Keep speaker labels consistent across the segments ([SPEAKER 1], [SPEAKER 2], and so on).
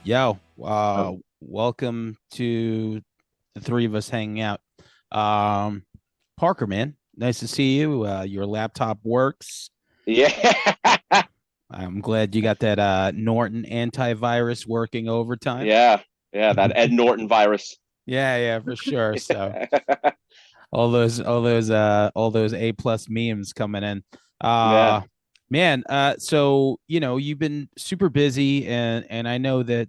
[SPEAKER 1] Yo,
[SPEAKER 2] Oh,
[SPEAKER 1] welcome to the three of us hanging out. Um, Parker, man, nice to see you. Your laptop works.
[SPEAKER 2] yeah,
[SPEAKER 1] I'm glad you got that Norton antivirus working overtime.
[SPEAKER 2] yeah, yeah. That Ed Norton virus.
[SPEAKER 1] Yeah, for sure. So all those A+ memes coming in.
[SPEAKER 2] Yeah.
[SPEAKER 1] Uh man, so you've been super busy and I know that,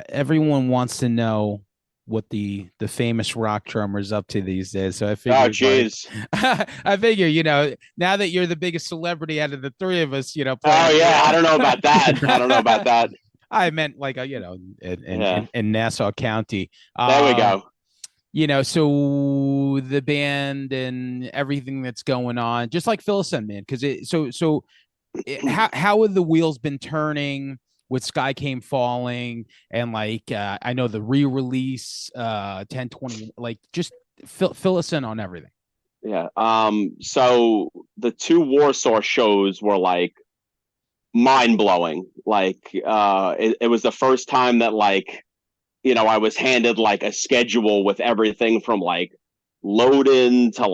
[SPEAKER 1] everyone wants to know what the famous rock drummer is up to these days. So I
[SPEAKER 2] Oh,
[SPEAKER 1] figured, like,
[SPEAKER 2] jeez.
[SPEAKER 1] I figure, now that you're the biggest celebrity out of the three of us,
[SPEAKER 2] Oh,
[SPEAKER 1] playing,
[SPEAKER 2] yeah. I don't know about that. I don't know about that.
[SPEAKER 1] I meant like, in,
[SPEAKER 2] Yeah.
[SPEAKER 1] in Nassau County.
[SPEAKER 2] There we go.
[SPEAKER 1] So the band and everything that's going on, just like fill us in, man, because how have the wheels been turning with Skycamefalling and like I know the re-release 1020, like just fill us in on everything.
[SPEAKER 2] Yeah. So the two Warsaw shows were like mind blowing. It was the first time that I was handed like a schedule with everything from like load in to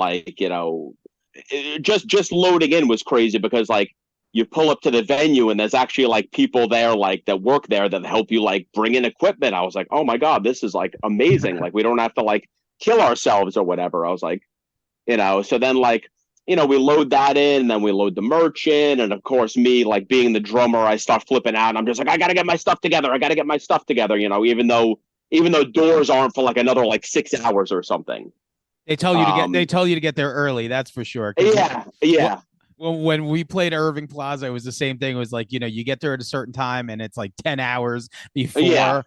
[SPEAKER 2] just loading in was crazy because like you pull up to the venue and there's actually like people there like that work there that help you like bring in equipment. I was like, oh my god, this is like amazing. Like we don't have to like kill ourselves or whatever. I was like, so then we load that in and then we load the merch in, and of course me like being the drummer, I start flipping out and I'm just like, I gotta get my stuff together. I gotta get my stuff together. Even though doors aren't for like another like 6 hours or something.
[SPEAKER 1] They
[SPEAKER 2] Um,
[SPEAKER 1] tell you to get there early, that's for sure. Because
[SPEAKER 2] yeah,
[SPEAKER 1] what
[SPEAKER 2] yeah,
[SPEAKER 1] well, when we played Irving Plaza, it was the same thing. It was like, you get there at a certain time and it's like 10 hours
[SPEAKER 2] yeah,
[SPEAKER 1] before.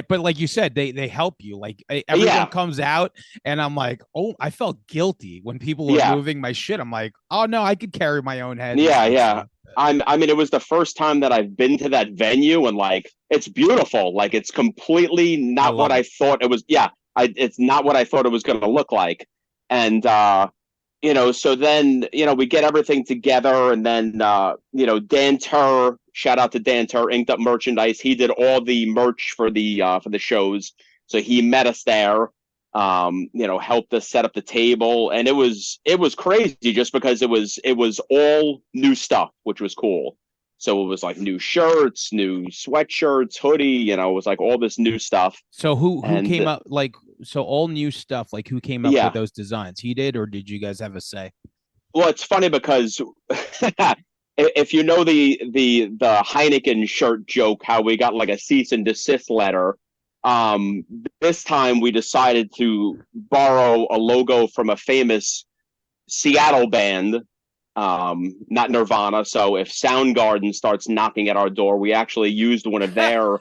[SPEAKER 1] But like you said, they help you. Like everyone
[SPEAKER 2] yeah,
[SPEAKER 1] comes out and I'm like, oh, I felt guilty when people were
[SPEAKER 2] yeah,
[SPEAKER 1] moving my shit. I'm like, oh no, I could carry my own
[SPEAKER 2] yeah,
[SPEAKER 1] headset
[SPEAKER 2] yeah.
[SPEAKER 1] stuff.
[SPEAKER 2] I mean, it was the first time that I've been to that venue, and like, it's beautiful. Like, it's completely
[SPEAKER 1] I
[SPEAKER 2] not what
[SPEAKER 1] love
[SPEAKER 2] I
[SPEAKER 1] it.
[SPEAKER 2] thought it was. Yeah, it's not what I thought it was going to look like. And so then we get everything together, and then Dan Tur, shout out to Dan Tur, Inked Up Merchandise. He did all the merch for the shows, so he met us there. Helped us set up the table, and it was crazy just because it was all new stuff, which was cool. So it was like new shirts, new sweatshirts, hoodie. It was like all this new stuff,
[SPEAKER 1] So who
[SPEAKER 2] and
[SPEAKER 1] came up, like, so all new stuff, like who came up with
[SPEAKER 2] yeah.
[SPEAKER 1] those designs? He did, or did you guys have a say?
[SPEAKER 2] Well, it's funny because if you know the Heineken shirt joke, how we got like a cease and desist letter. Um, this time we decided to borrow a logo from a famous Seattle band, not Nirvana. So if Soundgarden starts knocking at our door, we actually used one of their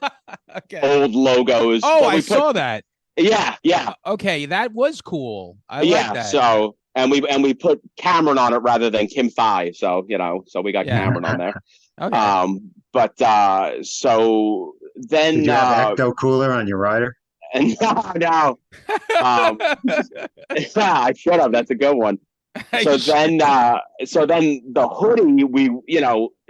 [SPEAKER 1] Okay.
[SPEAKER 2] old logos,
[SPEAKER 1] Oh,
[SPEAKER 2] but
[SPEAKER 1] I
[SPEAKER 2] we put
[SPEAKER 1] saw that.
[SPEAKER 2] yeah, yeah,
[SPEAKER 1] Okay, that was cool. I like
[SPEAKER 2] yeah.
[SPEAKER 1] that.
[SPEAKER 2] So and we put Cameron on it rather than Kim Thigh. So we got
[SPEAKER 1] Yeah.
[SPEAKER 2] Cameron on there.
[SPEAKER 1] Okay.
[SPEAKER 2] But so
[SPEAKER 3] Did
[SPEAKER 2] then
[SPEAKER 3] you have Ecto Cooler on your rider?
[SPEAKER 2] and no, um, I should have. That's a good one.
[SPEAKER 1] I
[SPEAKER 2] So
[SPEAKER 1] sh-
[SPEAKER 2] then, the hoodie,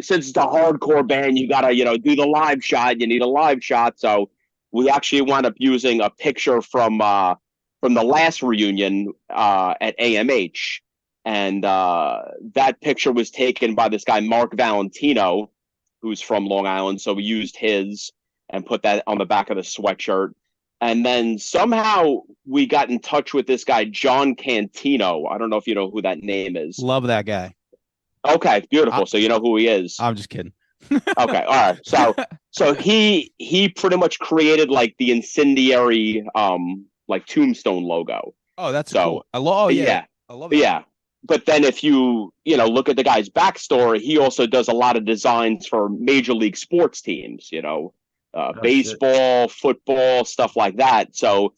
[SPEAKER 2] since it's a hardcore band, you gotta, do the live shot. You need a live shot. So we actually wound up using a picture from the last reunion at AMH, and that picture was taken by this guy Mark Valentino, who's from Long Island. So we used his and put that on the back of the sweatshirt. And then somehow we got in touch with this guy, John Cantino. I don't know if you know who that name is.
[SPEAKER 1] Love that guy.
[SPEAKER 2] Okay,
[SPEAKER 1] I,
[SPEAKER 2] beautiful. So you know who he is.
[SPEAKER 1] I'm just kidding.
[SPEAKER 2] Okay, all right. So he pretty much created like the incendiary like tombstone logo.
[SPEAKER 1] Oh, that's
[SPEAKER 2] So
[SPEAKER 1] cool. Oh yeah,
[SPEAKER 2] yeah,
[SPEAKER 1] I love that.
[SPEAKER 2] yeah. But then if you look at the guy's backstory, he also does a lot of designs for major league sports teams.
[SPEAKER 3] Oh shit!
[SPEAKER 2] Baseball, football, stuff like that. So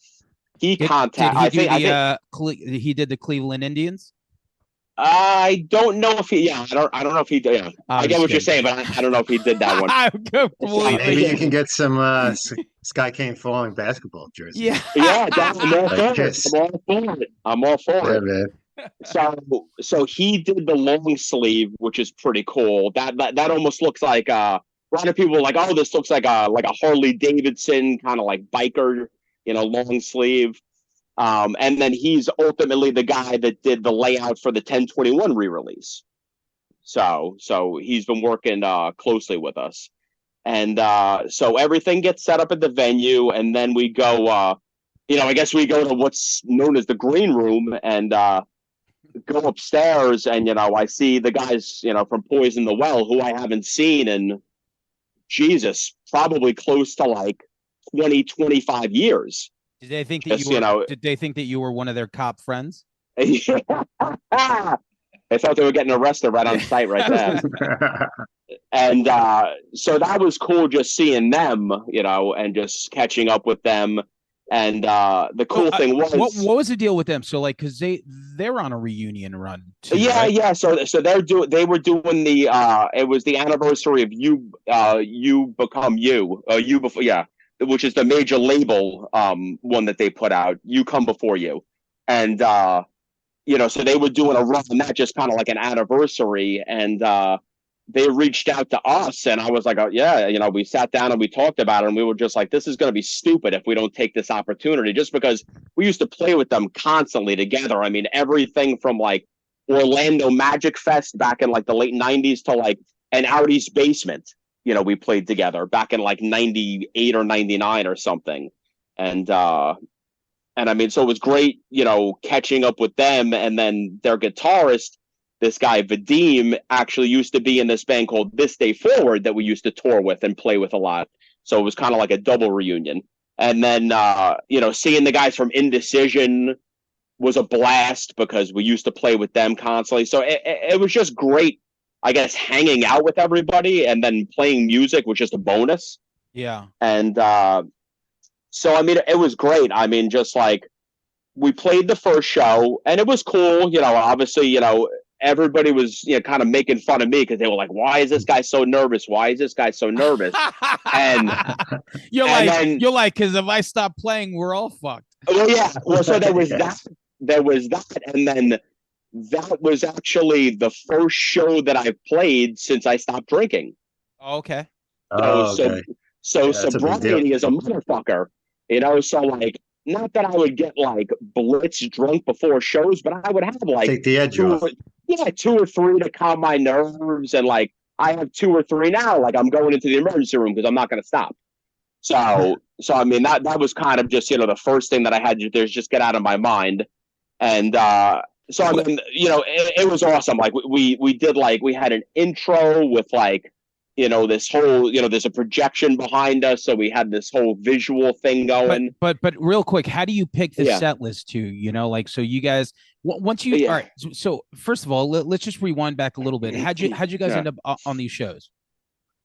[SPEAKER 2] he
[SPEAKER 1] Did
[SPEAKER 2] contact.
[SPEAKER 1] he
[SPEAKER 2] I
[SPEAKER 1] do
[SPEAKER 2] think. I
[SPEAKER 1] the
[SPEAKER 2] think.
[SPEAKER 1] he did the Cleveland Indians?
[SPEAKER 2] I don't know if he. Yeah, I don't know if he. Yeah, I
[SPEAKER 1] I'm
[SPEAKER 2] get
[SPEAKER 1] just
[SPEAKER 2] what you're
[SPEAKER 1] kidding.
[SPEAKER 2] saying, but I don't know if he did that one.
[SPEAKER 1] I'm
[SPEAKER 2] So
[SPEAKER 3] Maybe
[SPEAKER 1] completely.
[SPEAKER 3] you can get some Sky Cane Falling basketball
[SPEAKER 1] Yeah.
[SPEAKER 3] jerseys.
[SPEAKER 2] yeah, I'm all
[SPEAKER 3] Like
[SPEAKER 2] for it. I'm
[SPEAKER 3] Kiss.
[SPEAKER 2] all for it. I'm all for
[SPEAKER 3] Yeah,
[SPEAKER 2] it.
[SPEAKER 3] man.
[SPEAKER 2] So so he did the long sleeve, which is pretty cool. That almost looks like a lot of people were like, oh, this looks like a Harley Davidson kind of like biker, long sleeve. And then he's ultimately the guy that did the layout for the 1021 re-release. So he's been working closely with us. And so everything gets set up at the venue, and then we go, I guess we go to what's known as the green room and go upstairs, and I see the guys, from Poison the Well, who I haven't seen in Jesus, probably close to like 20, 25 years.
[SPEAKER 1] Did they think that you were? Did they think that you were one of their cop friends?
[SPEAKER 2] I thought they were getting arrested right on site right there. And so that was cool, just seeing them, and just catching up with them. And the cool thing was,
[SPEAKER 1] what was the deal with them? So like, because they're on a reunion run too,
[SPEAKER 2] yeah,
[SPEAKER 1] right?
[SPEAKER 2] yeah. So they were doing the it was the anniversary of you become you, you before, yeah, which is the major label one that they put out, You Come Before You. And so they were doing a run, not just kind of like an anniversary, and they reached out to us, and I was like, oh, yeah, we sat down and we talked about it, and we were just like, this is going to be stupid if we don't take this opportunity, just because we used to play with them constantly together. I mean, everything from like Orlando Magic Fest back in like the late 90s to like an Audi's Basement, we played together back in like 98 or 99 or something. And I mean, so it was great, catching up with them. And then their guitarist, this guy Vadim, actually used to be in this band called This Day Forward that we used to tour with and play with a lot. So it was kind of like a double reunion. And then, seeing the guys from Indecision was a blast because we used to play with them constantly. So it was just great, I guess, hanging out with everybody, and then playing music was just a bonus.
[SPEAKER 1] Yeah.
[SPEAKER 2] And so, I mean, it was great. I mean, just like we played the first show and it was cool. Obviously, everybody was, kind of making fun of me because they were like, why is this guy so nervous? Why is this guy so nervous? And
[SPEAKER 1] you're like, because if I stop playing, we're all fucked.
[SPEAKER 2] Well, yeah. Well, so there was that. And then that was actually the first show that I've played since I stopped drinking.
[SPEAKER 1] Okay.
[SPEAKER 2] So sobriety is a motherfucker, so like, not that I would get like blitz drunk before shows, but I would have like
[SPEAKER 3] take the edge off.
[SPEAKER 2] 2 or 3 to calm my nerves. And like, I have 2 or 3 now, like I'm going into the emergency room because I'm not going to stop. So I mean, that was kind of just, the first thing that I had to do is just get out of my mind. And so I mean, it was awesome. Like we did, like, we had an intro with like, this whole, there's a projection behind us, so we had this whole visual thing going.
[SPEAKER 1] But real quick, how do you pick the set list too? Like, so you guys, once you, all right. So first of all, let's just rewind back a little bit. How'd you guys end up on these shows?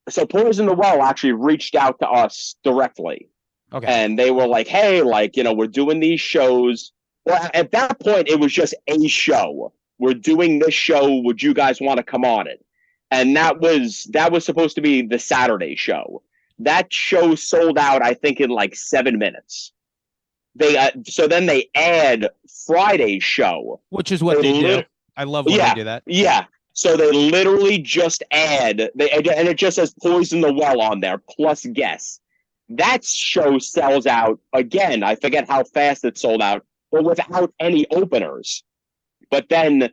[SPEAKER 2] So Poison the Well actually reached out to us directly.
[SPEAKER 1] Okay.
[SPEAKER 2] And they were like, hey, like, we're doing these shows. Well, at that point, it was just a show. We're doing this show. Would you guys want to come on it? And that was supposed to be the Saturday show. That show sold out, I think, in like 7 minutes. So then they add Friday's show,
[SPEAKER 1] which is what they do. I love when they do that.
[SPEAKER 2] Yeah. So they literally just add, and it just says Poison the Well on there, plus guests. That show sells out again. I forget how fast it sold out, but without any openers. But then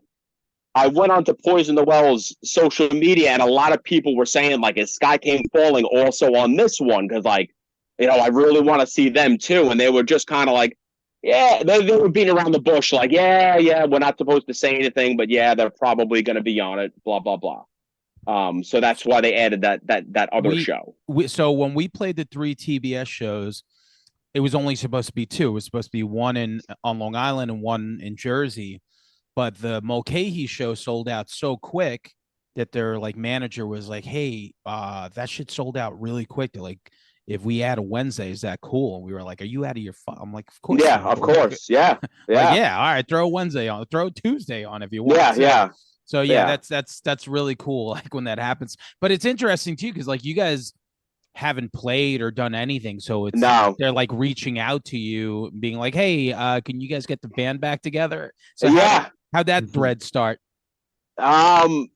[SPEAKER 2] I went on to Poison the Well's social media, and a lot of people were saying, like, is Skycamefalling also on this one? Because, like, I really want to see them too. And they were just kind of like, yeah, they were beating around the bush, like, yeah, we're not supposed to say anything, but yeah, they're probably going to be on it, blah, blah, blah. So that's why they added that other show.
[SPEAKER 1] So when we played the 3 TBS shows, it was only supposed to be 2. It was supposed to be one on Long Island and one in Jersey. But the Mulcahy show sold out so quick that their like manager was like, hey, that shit sold out really quick. They're like, if we add a Wednesday, is that cool? And we were like, are you out of your I'm like, of course.
[SPEAKER 2] Yeah, of course. Yeah.
[SPEAKER 1] Yeah. Like, yeah. All right. Throw a Wednesday on, throw Tuesday on if you want.
[SPEAKER 2] Yeah. Yeah.
[SPEAKER 1] So yeah, that's really cool. Like when that happens, but it's interesting too. Cause like you guys haven't played or done anything. So they're like reaching out to you being like, hey, can you guys get the band back together? So how'd that thread start?
[SPEAKER 2] I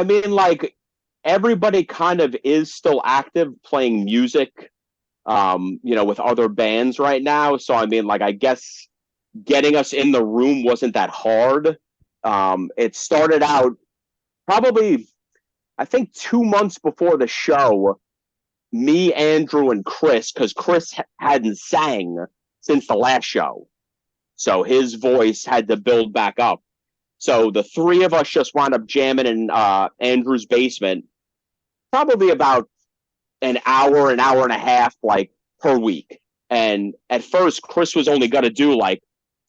[SPEAKER 2] mean, like, everybody kind of is still active playing music, with other bands right now. So I mean, like, I guess getting us in the room wasn't that hard. It started out probably, I think, 2 months before the show. Me, Andrew, and Chris, because Chris hadn't sang since the last show, so his voice had to build back up. So the three of us just wound up jamming in Andrew's basement, probably about an hour and a half, like, per week. And at first, Chris was only going to do like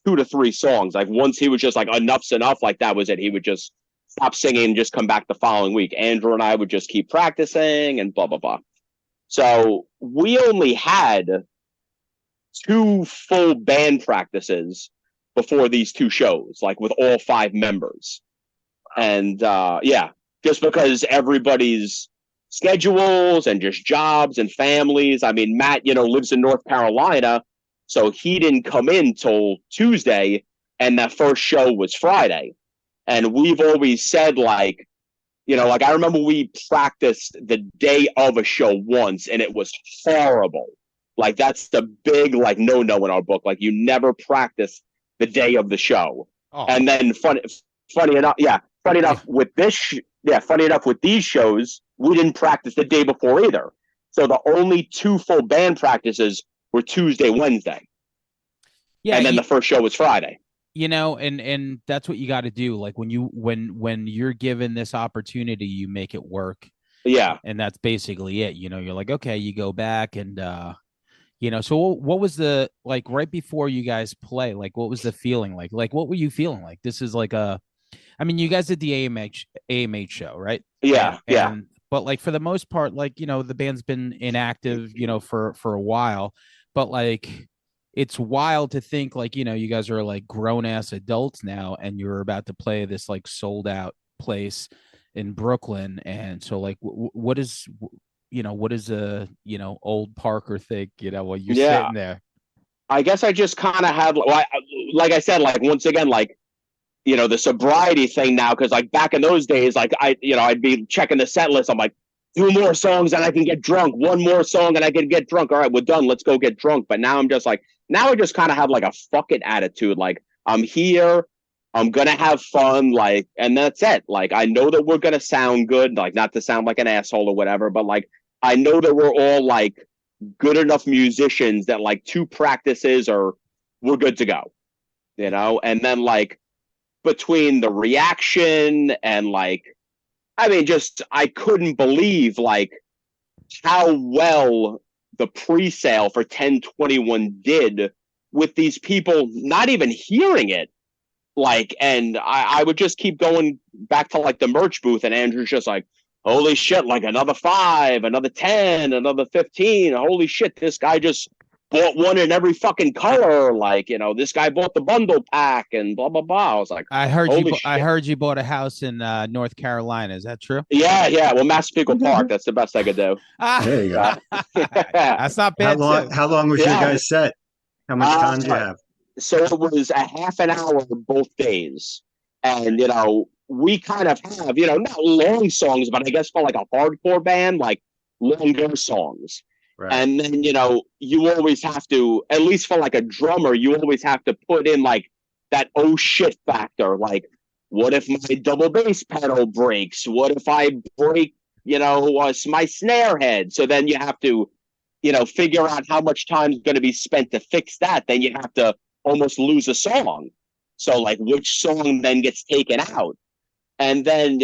[SPEAKER 2] 2 to 3 songs. Like, once he was just like, enough's enough, like, that was it. He would just stop singing and just come back the following week. Andrew and I would just keep practicing and blah, blah, blah. So we only had 2 full band practices before these 2 shows, like, with all 5 members. And yeah, just because everybody's schedules and just jobs and families. I mean, Matt, lives in North Carolina, so he didn't come in till Tuesday, and that first show was Friday. And we've always said, like, like, I remember we practiced the day of a show once, and it was horrible. Like, that's the big, like, no-no in our book. Like, you never practice the day of the show. Oh. And then funny enough with these shows, we didn't practice the day before either. So the only 2 full band practices were Tuesday, Wednesday. Yeah, and then the first show was Friday.
[SPEAKER 1] And that's what you got to do. Like, when you're given this opportunity, you make it work.
[SPEAKER 2] Yeah.
[SPEAKER 1] And that's basically it. You're like, okay, you go back and so what was the, like, right before you guys play, like, what was the feeling like? Like, what were you feeling like? This is like you guys did the AMH show, right?
[SPEAKER 2] Yeah. Yeah.
[SPEAKER 1] But, like, for the most part, like, the band's been inactive, for a while, but, like, it's wild to think, like, you guys are like grown ass adults now, and you're about to play this, like, sold out place in Brooklyn. And so, like, what is a, old Parker think, while you're sitting there?
[SPEAKER 2] I guess I just kind of have, like I said, like, once again, like, the sobriety thing now, because, like, back in those days, like, I'd be checking the set list. I'm like, 2 more songs and I can get drunk. 1 more song and I can get drunk. All right, we're done. Let's go get drunk. But now I'm just like, now I just kind of have, like, a fuck it attitude. Like, I'm here, I'm gonna have fun, like, and that's it. Like, I know that we're gonna sound good, like, not to sound like an asshole or whatever, but, like, I know that we're all, like, good enough musicians that, like, 2 practices we're good to go. And then, like, between the reaction and, like, I mean, just, I couldn't believe, like, how well the pre-sale for 1021 did with these people not even hearing it. Like, and I would just keep going back to, like, the merch booth, and Andrew's just like, holy shit, like, another 5, another 10, another 15. Holy shit, this guy just bought one in every fucking color. Like, this guy bought the bundle pack and blah, blah, blah. I was like,
[SPEAKER 1] I heard you bought a house in North Carolina. Is that true?
[SPEAKER 2] Yeah. Well, Massapequa Park, that's the best I could do.
[SPEAKER 3] There you go.
[SPEAKER 1] That's not bad.
[SPEAKER 3] How long was your guys' set? How much time did you have?
[SPEAKER 2] So it was a half an hour both days. And, we kind of have, not long songs, but I guess for, like, a hardcore band, like, longer songs. Right. And then, you always have to, at least for, like, a drummer, you always have to put in, like, that oh shit factor. Like, what if my double bass pedal breaks? What if I break, my snare head? So then you have to, figure out how much time is going to be spent to fix that. Then you have to almost lose a song. So, like, which song then gets taken out? And then,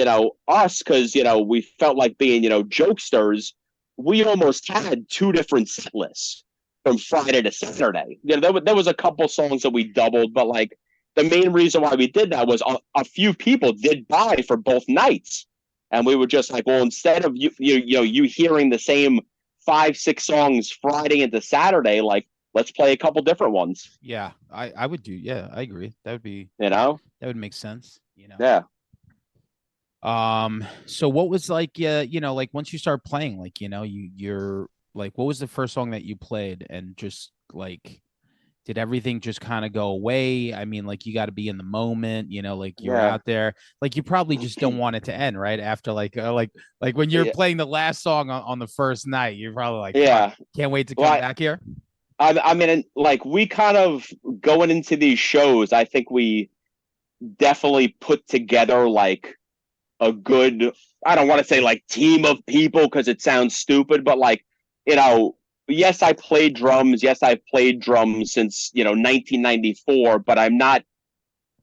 [SPEAKER 2] us, because, we felt like being, jokesters, we almost had 2 different set lists from Friday to Saturday. There was a couple songs that we doubled, but, like, the main reason why we did that was a few people did buy for both nights. And we were just like, well, instead of you hearing the same 5-6 songs Friday into Saturday, like, let's play a couple different ones.
[SPEAKER 1] Yeah, I would do. Yeah, I agree. That would be,
[SPEAKER 2] that
[SPEAKER 1] would make sense.
[SPEAKER 2] Yeah.
[SPEAKER 1] So what was, like, like, once you start playing, like, you're like, what was the first song that you played, and just, like, did everything just kind of go away? I mean, like you got to be in the moment, like you're
[SPEAKER 2] Yeah.
[SPEAKER 1] out there, like you probably just don't want it to end, right? After like when you're
[SPEAKER 2] Yeah.
[SPEAKER 1] playing the last song on the first night, you're probably like, fuck,
[SPEAKER 2] Yeah.
[SPEAKER 1] can't wait to come
[SPEAKER 2] Well,
[SPEAKER 1] back here.
[SPEAKER 2] I mean, like we kind of going into these shows, I think we definitely put together like a good, I don't want to say like team of people because it sounds stupid, but like, you know, yes, I played drums. Yes, I've played drums since, 1994, but I'm not,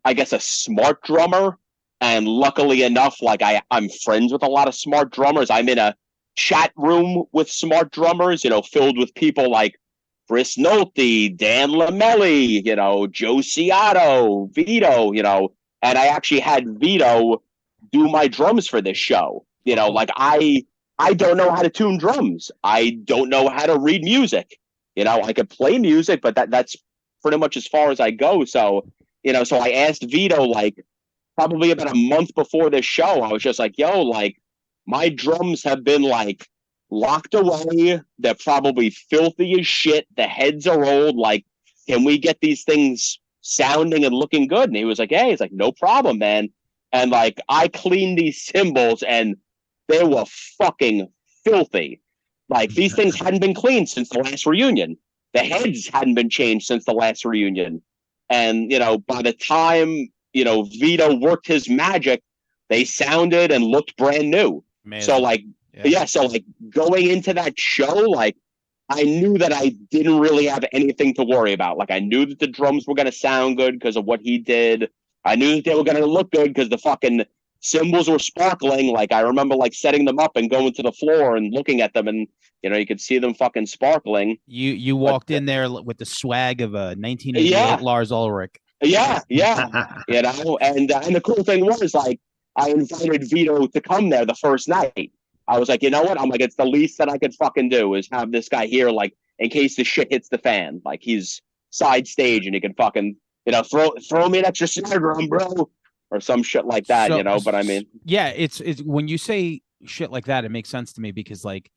[SPEAKER 2] I guess, a smart drummer. And luckily enough, like I'm friends with a lot of smart drummers. I'm in a chat room with smart drummers, filled with people like Chris Nolte, Dan Lamelli, Joe Ciato, Vito, and I actually had Vito do my drums for this show.
[SPEAKER 1] Oh, cool.
[SPEAKER 2] Like I don't know how to tune drums. I don't know how to read music. I could play music, but that's pretty much as far as I go. So, so I asked Vito like probably about a month before this show. I was just like, yo, like my drums have been like locked away. They're probably filthy as shit. The heads are old. Like, can we get these things sounding and looking good? And he was like, hey, it's like, no problem, man. And like, I cleaned these cymbals and they were fucking filthy. Like, these things hadn't been cleaned since the last reunion. The heads hadn't been changed since the last reunion. And, by the time, Vito worked his magic, they sounded and looked brand new.
[SPEAKER 1] Amazing.
[SPEAKER 2] So like, yeah, so like going into that show, like I knew that I didn't really have anything to worry about. Like I knew that the drums were going to sound good because of what he did. I knew that they were going to look good because the fucking cymbals were sparkling. Like I remember like setting them up and going to the floor and looking at them and, you could see them fucking sparkling.
[SPEAKER 1] You walked in there with the swag of a 1988
[SPEAKER 2] Yeah.
[SPEAKER 1] Lars Ulrich.
[SPEAKER 2] Yeah. And the cool thing was like I invited Vito to come there the first night. I was like, you know what? I'm like, it's the least that I could fucking do is have this guy here, like, in case the shit hits the fan. Like, he's side stage and he can fucking, throw me an extra snare drum, bro, or some shit like that, But I mean,
[SPEAKER 1] yeah, it's when you say shit like that, it makes sense to me because like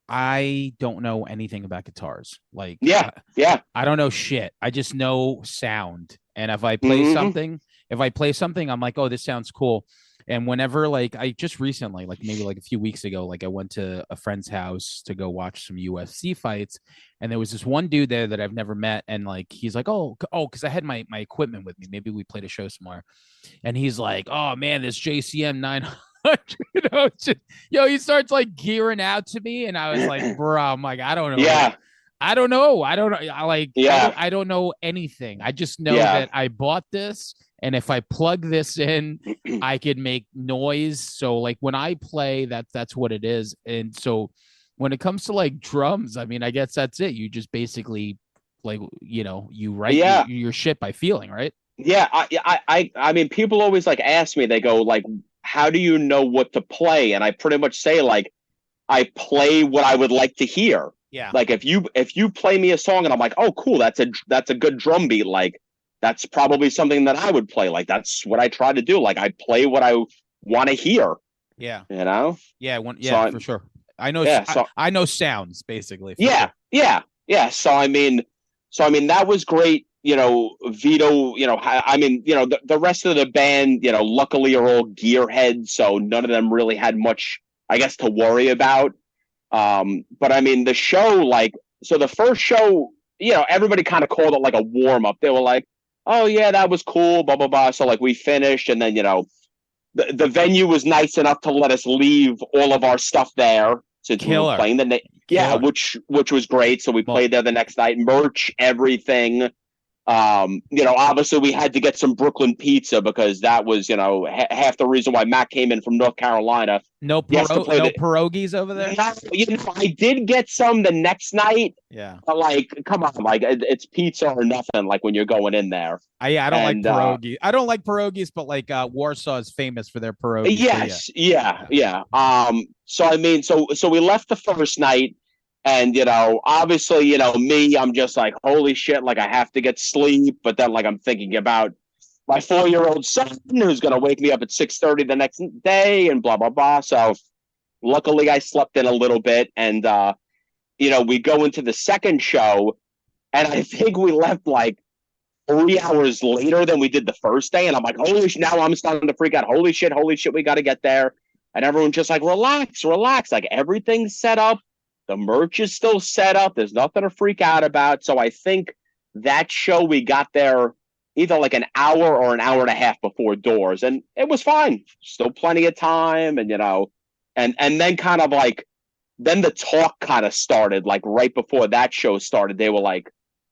[SPEAKER 1] I don't know anything about guitars. Like,
[SPEAKER 2] yeah.
[SPEAKER 1] I don't know shit. I just know sound, and if I play something, I'm like, oh, this sounds cool. And whenever, like, I just recently, like maybe like a few weeks ago, like I went to a friend's house to go watch some UFC fights, and there was this one dude there that I've never met, and like he's like, oh, because I had my equipment with me. Maybe we played a show somewhere, and he's like, oh man, this JCM 900, he starts like gearing out to me, and I was like, bro, I'm like, I don't know.
[SPEAKER 2] Yeah.
[SPEAKER 1] I don't know. I don't know. I don't know anything. I just know that I bought this, and if I plug this in, I could make noise. So like when I play, that's what it is. And so when it comes to like drums, I mean, I guess that's it. You just basically like you write your shit by feeling, right?
[SPEAKER 2] Yeah. I mean, people always like ask me. They go like, how do you know what to play? And I pretty much say like, I play what I would like to hear.
[SPEAKER 1] Yeah.
[SPEAKER 2] Like if you play me a song and I'm like, oh cool, that's a good drum beat, like that's probably something that I would play. Like that's what I try to do. Like I play what I want to hear.
[SPEAKER 1] Yeah.
[SPEAKER 2] Yeah.
[SPEAKER 1] For sure. I know. I know sounds basically.
[SPEAKER 2] Yeah.
[SPEAKER 1] Sure.
[SPEAKER 2] Yeah. So I mean, that was great. Vito. I mean, the rest of the band, luckily are all gearheads, so none of them really had much, I guess, to worry about. But I mean, the show, like, so the first show, everybody kind of called it like a warm up. They were like, oh yeah, that was cool, blah, blah, blah. So like we finished and then, the venue was nice enough to let us leave all of our stuff there since we were playing which was great. So we played there the next night, merch, everything. Obviously we had to get some Brooklyn pizza because that was, half the reason why Matt came in from North Carolina.
[SPEAKER 1] No pierogies over there?
[SPEAKER 2] I did get some the next night.
[SPEAKER 1] Yeah.
[SPEAKER 2] But like, come on, like it's pizza or nothing, like when you're going in there.
[SPEAKER 1] I don't like pierogies. I don't like pierogies, but like Warsaw is famous for their pierogies.
[SPEAKER 2] Yes. Yeah. So I mean, so we left the first night. And, obviously, me, I'm just like, holy shit, like I have to get sleep. But then like I'm thinking about my 4-year-old son who's going to wake me up at 6:30 the next day and blah, blah, blah. So luckily I slept in a little bit and, we go into the second show And I think we left like 3 hours later than we did the first day. And I'm like, holy shit, now I'm starting to freak out. Holy shit, we got to get there. And everyone's just like, relax, relax. Like everything's set up. The merch is still set up. There's nothing to freak out about. So I think that show we got there either like an hour or an hour and a half before doors. And it was fine. Still plenty of time. And, and then kind of like, then the talk kind of started like right before that show started. They were like,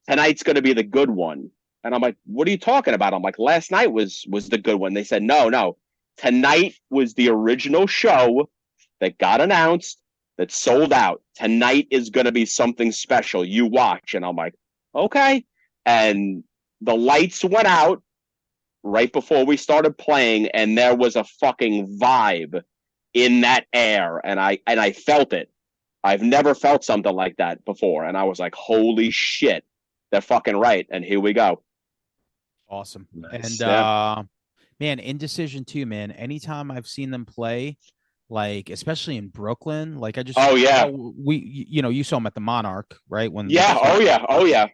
[SPEAKER 2] tonight's going to be the good one. And I'm like, what are you talking about? I'm like, last night was the good one. They said, no. Tonight was the original show that got announced that sold out. Tonight is going to be something special. You watch. And I'm like, okay. And the lights went out right before we started playing. And there was a fucking vibe in that air. And I felt it. I've never felt something like that before. And I was like, holy shit, they're fucking right. And here we go.
[SPEAKER 1] Awesome.
[SPEAKER 3] Nice.
[SPEAKER 1] And man, Indecision too, man. Anytime I've seen them play, like especially in Brooklyn, like I just you saw them at the Monarch, right? When
[SPEAKER 2] Oh yeah.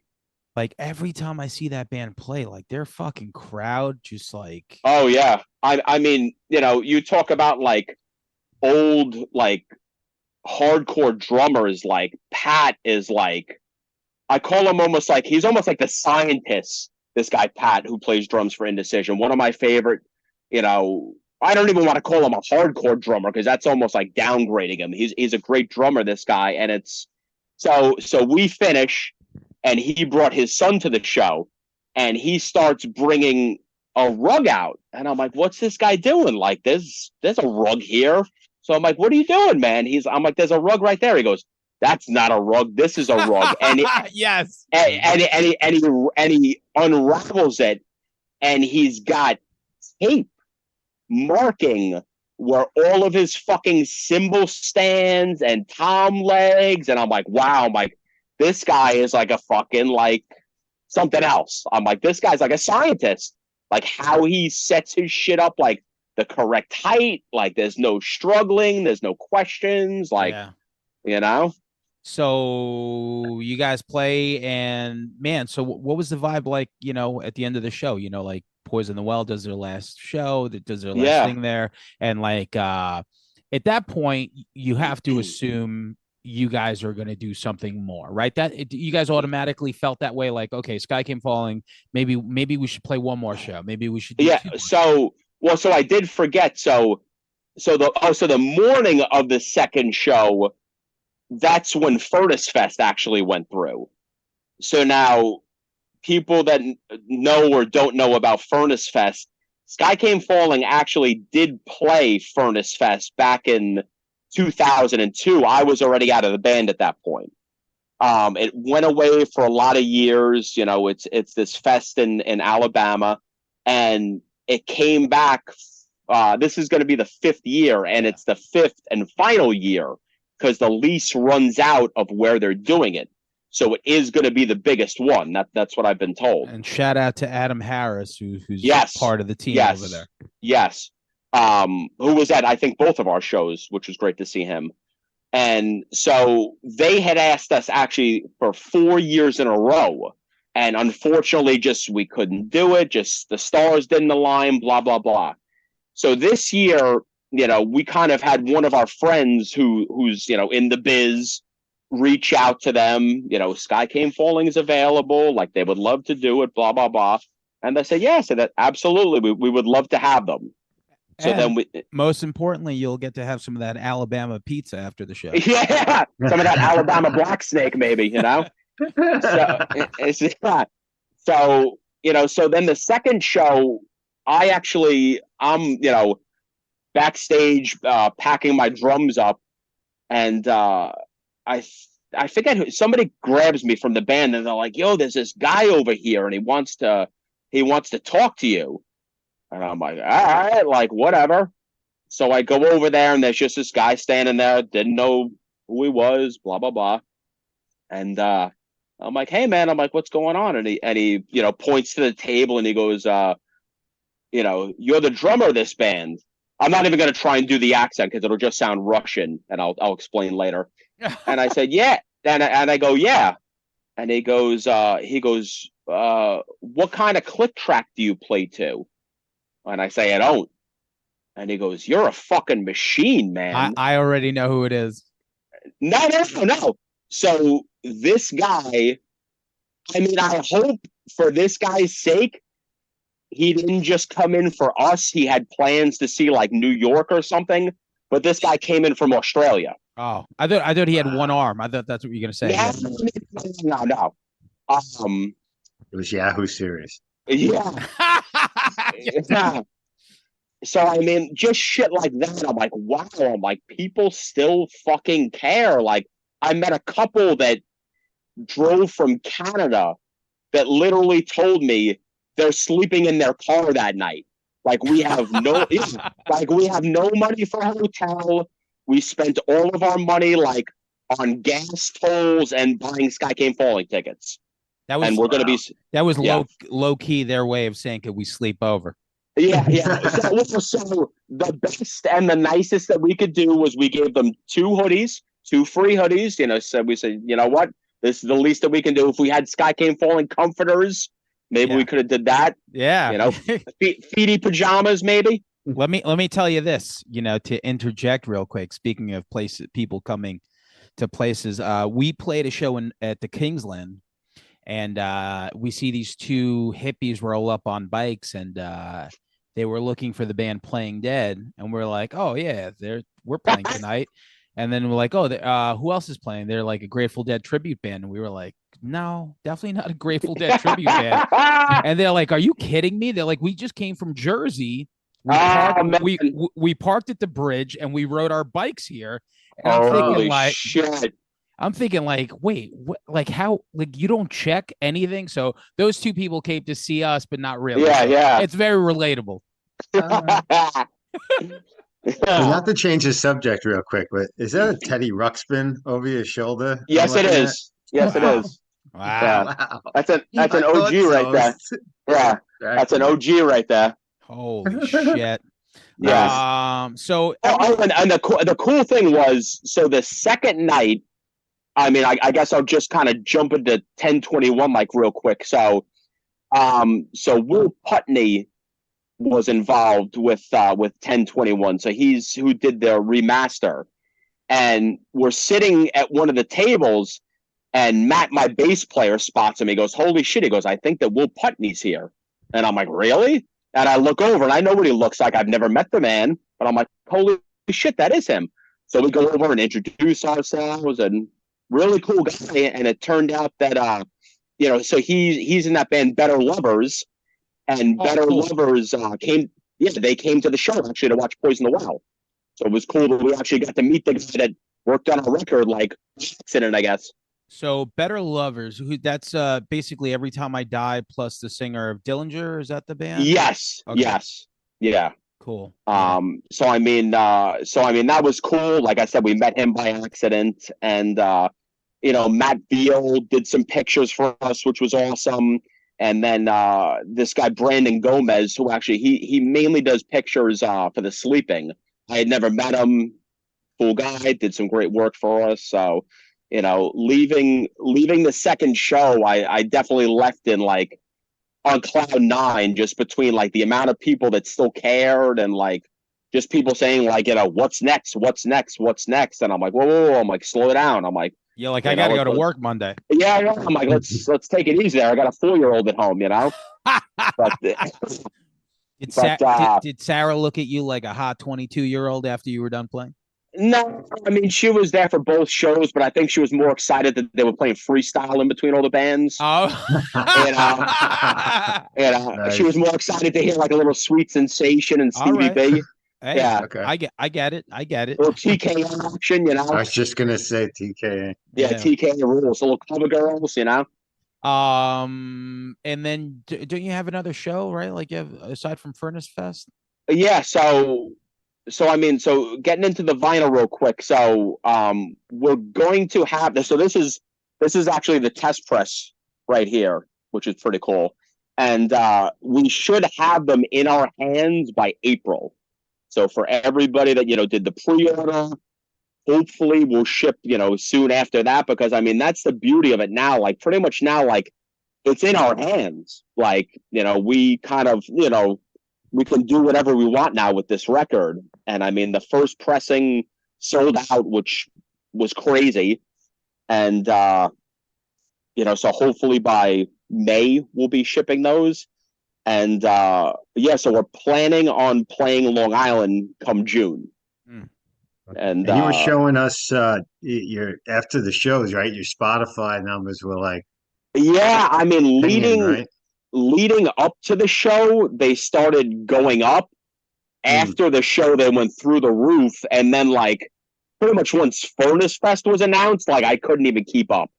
[SPEAKER 1] Like every time I see that band play, like their fucking crowd just like
[SPEAKER 2] oh yeah. I mean, you talk about like old like hardcore drummers, like Pat is like, I call him almost like he's almost like the scientist. This guy, Pat, who plays drums for Indecision, one of my favorite, I don't even want to call him a hardcore drummer because that's almost like downgrading him. He's a great drummer, this guy. And it's so we finish and he brought his son to the show and he starts bringing a rug out. And I'm like, what's this guy doing? Like, there's a rug here. So I'm like, what are you doing, man? I'm like, there's a rug right there. He goes, that's not a rug. This is a rug. And
[SPEAKER 1] yes.
[SPEAKER 2] And he unravels it, and he's got tape marking where all of his fucking cymbal stands and tom legs. And I'm like, wow. I'm like, this guy is like a fucking like something else. I'm like, this guy's like a scientist. Like how he sets his shit up, like the correct height. Like there's no struggling. There's no questions. Like,
[SPEAKER 1] So you guys play and man, so what was the vibe like, at the end of the show, like Poison the Well does their last show, that does their last thing there. And like, at that point you have to assume you guys are going to do something more, right? You guys automatically felt that way. Like, okay, Skycamefalling, maybe we should play one more show. Maybe we should. Do
[SPEAKER 2] So I did forget. So the morning of the second show, that's when Furnace Fest actually went through. So now people that know or don't know about Furnace Fest, Skycamefalling actually did play Furnace Fest back in 2002. I was already out of the band at that point. It went away for a lot of years. It's this fest in Alabama, and it came back. This is going to be the 5th year, and it's the 5th and final year, because the lease runs out of where they're doing it. So it is going to be the biggest one. That's what I've been told.
[SPEAKER 1] And shout out to Adam Harris, who's part of the team over there.
[SPEAKER 2] Yes. Who was at, I think, both of our shows, which was great to see him. And so they had asked us actually for 4 years in a row. And unfortunately, we couldn't do it. Just the stars didn't align, blah, blah, blah. So this year, we kind of had one of our friends who's, in the biz reach out to them, Skycamefalling is available. Like they would love to do it, blah, blah, blah. And they said, yeah, so that absolutely. We would love to have them. So
[SPEAKER 1] and
[SPEAKER 2] then
[SPEAKER 1] most importantly, you'll get to have some of that Alabama pizza after the show.
[SPEAKER 2] Yeah. Some of that Alabama black snake, maybe, So then the second show, I'm backstage packing my drums up, and I forget who, somebody grabs me from the band and they're like, yo, there's this guy over here and he wants to talk to you. And I'm like, all right, like whatever. So I go over there and there's just this guy standing there, didn't know who he was, blah, blah, blah. And I'm like, hey man, I'm like, what's going on? And he points to the table and he goes, you're the drummer of this band. I'm not even going to try and do the accent because it'll just sound Russian, and I'll explain later. And I said, yeah. And I go, yeah. and he goes, what kind of click track do you play to? And I say, I don't. And he goes, you're a fucking machine, man.
[SPEAKER 1] I already know who it is.
[SPEAKER 2] No, no, no, no. So this guy, I mean, I hope for this guy's sake, he didn't just come in for us. He had plans to see like New York or something. But this guy came in from Australia.
[SPEAKER 1] Oh, I thought he had one arm. I thought that's what you were gonna say.
[SPEAKER 2] No, no.
[SPEAKER 3] It was Yahoo Serious.
[SPEAKER 2] Yeah. Yeah. So I mean, just shit like that. I'm like, wow. I'm like, people still fucking care. Like, I met a couple that drove from Canada that literally told me they're sleeping in their car that night. Like, we have no, like we have no money for a hotel. We spent all of our money like on gas tolls and buying Skycamefalling tickets.
[SPEAKER 1] That was
[SPEAKER 2] And we're gonna be
[SPEAKER 1] low key their way of saying, "Could we sleep over?"
[SPEAKER 2] Yeah. So the best and the nicest that we could do was we gave them 2 hoodies, 2 free hoodies. So we said, you know what? This is the least that we can do. If we had Skycamefalling comforters, maybe we could have did that.
[SPEAKER 1] Yeah.
[SPEAKER 2] Feety pajamas, maybe.
[SPEAKER 1] Let me tell you this, to interject real quick. Speaking of places, people coming to places, we played a show at the Kingsland, and we see these 2 hippies roll up on bikes, and they were looking for the band Playing Dead, and we're like, oh yeah, we're playing tonight. And then we're like, oh, who else is playing? They're like a Grateful Dead tribute band. And we were like, no, definitely not a Grateful Dead tribute band. And they're like, are you kidding me? They're like, we just came from Jersey. We parked at the bridge and we rode our bikes here. And I'm thinking like, wait, what, like how, like you don't check anything? So those 2 people came to see us, but not really.
[SPEAKER 2] Yeah,
[SPEAKER 1] so
[SPEAKER 2] yeah.
[SPEAKER 1] It's very relatable.
[SPEAKER 3] Not to change the subject real quick, but is that a Teddy Ruxpin over your shoulder?
[SPEAKER 2] Yes, it is. Yes, it is.
[SPEAKER 1] Wow.
[SPEAKER 3] Wow.
[SPEAKER 2] That's an OG right there. Yeah, that's an OG right there.
[SPEAKER 1] Holy shit.
[SPEAKER 2] Yes.
[SPEAKER 1] So
[SPEAKER 2] and the cool thing was, so the second night, I mean, I guess I'll just kind of jump into 1021 like real quick. So Will Putney was involved with 1021. So he's who did the remaster, and we're sitting at one of the tables, and Matt, my bass player, spots him. He goes, "Holy shit!" He goes, "I think that Will Putney's here." And I'm like, "Really?" And I look over, and I know what he looks like. I've never met the man, but I'm like, "Holy shit, that is him!" So we go over and introduce ourselves, and really cool guy. And it turned out that so he's in that band Better Lovers. And Better Lovers came to the show actually to watch Poison the Well. So it was cool that we actually got to meet the guy that worked on our record, like accident, I guess.
[SPEAKER 1] So Better Lovers, that's basically Every Time I Die plus the singer of Dillinger. Is that the band?
[SPEAKER 2] Yes. Okay. Yes. Yeah.
[SPEAKER 1] Cool.
[SPEAKER 2] So I mean that was cool. Like I said, we met him by accident, and Matt Beal did some pictures for us, which was awesome. And then this guy, Brandon Gomez, who actually, he mainly does pictures for The Sleeping. I had never met him. Cool guy, did some great work for us. So, leaving the second show, I definitely left in like on cloud 9, just between like the amount of people that still cared, and like just people saying like, what's next? And I'm like, whoa. I'm like, slow down. I'm like,
[SPEAKER 1] yeah, like I got to go to work Monday.
[SPEAKER 2] Yeah, I'm like, let's take it easy there. I got a 4-year-old at home, But
[SPEAKER 1] did Sarah look at you like a hot 22-year-old after you were done playing?
[SPEAKER 2] No, I mean, she was there for both shows, but I think she was more excited that they were playing freestyle in between all the bands.
[SPEAKER 1] Oh,
[SPEAKER 2] Nice. She was more excited to hear like a little Sweet Sensation and Stevie B.
[SPEAKER 1] Hey, yeah, okay. I get it.
[SPEAKER 2] Or TK action,
[SPEAKER 3] I was just gonna say TK.
[SPEAKER 2] Yeah, TK rules. A little cover girls,
[SPEAKER 1] And then don't you have another show, right? Like you have, aside from Furnace Fest?
[SPEAKER 2] Yeah. So getting into the vinyl real quick. So we're going to have this. So this is actually the test press right here, which is pretty cool. And we should have them in our hands by April. So for everybody that, did the pre-order hopefully will ship, soon after that, because I mean, that's the beauty of it now. Like pretty much now, like it's in our hands. Like, we kind of, we can do whatever we want now with this record. And I mean, the first pressing sold out, which was crazy. And, so hopefully by May we'll be shipping those. And yeah, so we're planning on playing Long Island come June. And
[SPEAKER 3] you were showing us your after the shows, right? Your Spotify numbers were like,
[SPEAKER 2] yeah, I mean,
[SPEAKER 3] right?
[SPEAKER 2] leading up to the show, they started going up. After the show, they went through the roof, and then like pretty much once Furnace Fest was announced, like I couldn't even keep up.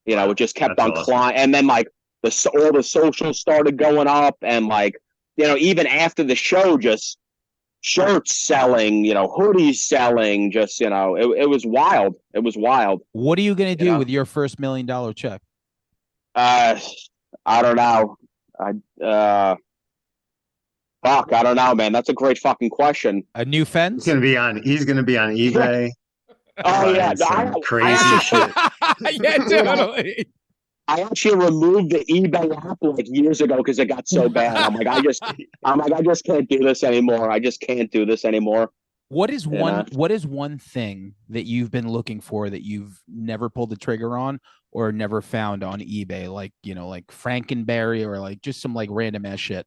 [SPEAKER 3] Wow,
[SPEAKER 2] it just kept
[SPEAKER 3] that's
[SPEAKER 2] on
[SPEAKER 3] awesome.
[SPEAKER 2] climbing, and then like all the socials started going up, and like even after the show, just shirts selling, hoodies selling, just it was wild. It was wild.
[SPEAKER 1] What are you gonna do with your first $1 million check?
[SPEAKER 2] I don't know. Fuck, I don't know, man. That's a great fucking question.
[SPEAKER 1] A new
[SPEAKER 3] He's
[SPEAKER 1] fence?
[SPEAKER 3] gonna be on eBay.
[SPEAKER 2] Oh yeah,
[SPEAKER 3] Some
[SPEAKER 2] I
[SPEAKER 3] crazy shit.
[SPEAKER 1] Yeah, totally.
[SPEAKER 2] I actually removed the eBay app like years ago because it got so bad. I just can't do this anymore. I just can't do this anymore.
[SPEAKER 1] What is one thing that you've been looking for that you've never pulled the trigger on or never found on eBay? Like, like Frankenberry or like just some like random ass shit.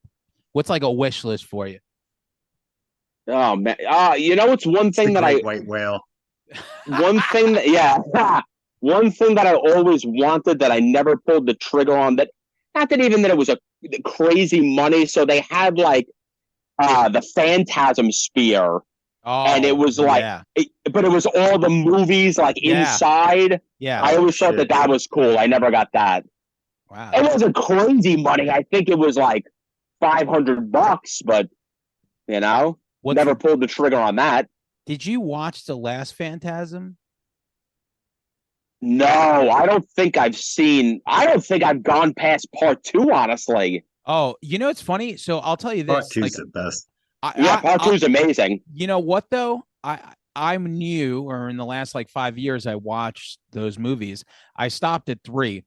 [SPEAKER 1] What's like a wish list for you?
[SPEAKER 2] Oh man. It's one thing that
[SPEAKER 3] white whale.
[SPEAKER 2] One thing that one thing that I always wanted that I never pulled the trigger on, that not that even that it was a crazy money. So they had like the Phantasm Spear. And it was like, but it was all the movies like inside.
[SPEAKER 1] Yeah.
[SPEAKER 2] I always thought that was cool. I never got that.
[SPEAKER 1] Wow.
[SPEAKER 2] It wasn't crazy money. I think it was like $500, but never pulled the trigger on that.
[SPEAKER 1] Did you watch the last Phantasm?
[SPEAKER 2] No, I don't think I've gone past part 2, honestly.
[SPEAKER 1] Oh, it's funny. So I'll tell you this.
[SPEAKER 3] Part 2's the best.
[SPEAKER 2] Part 2 is amazing.
[SPEAKER 1] You know what though? I'm new, or in the last like 5 years, I watched those movies. I stopped at 3,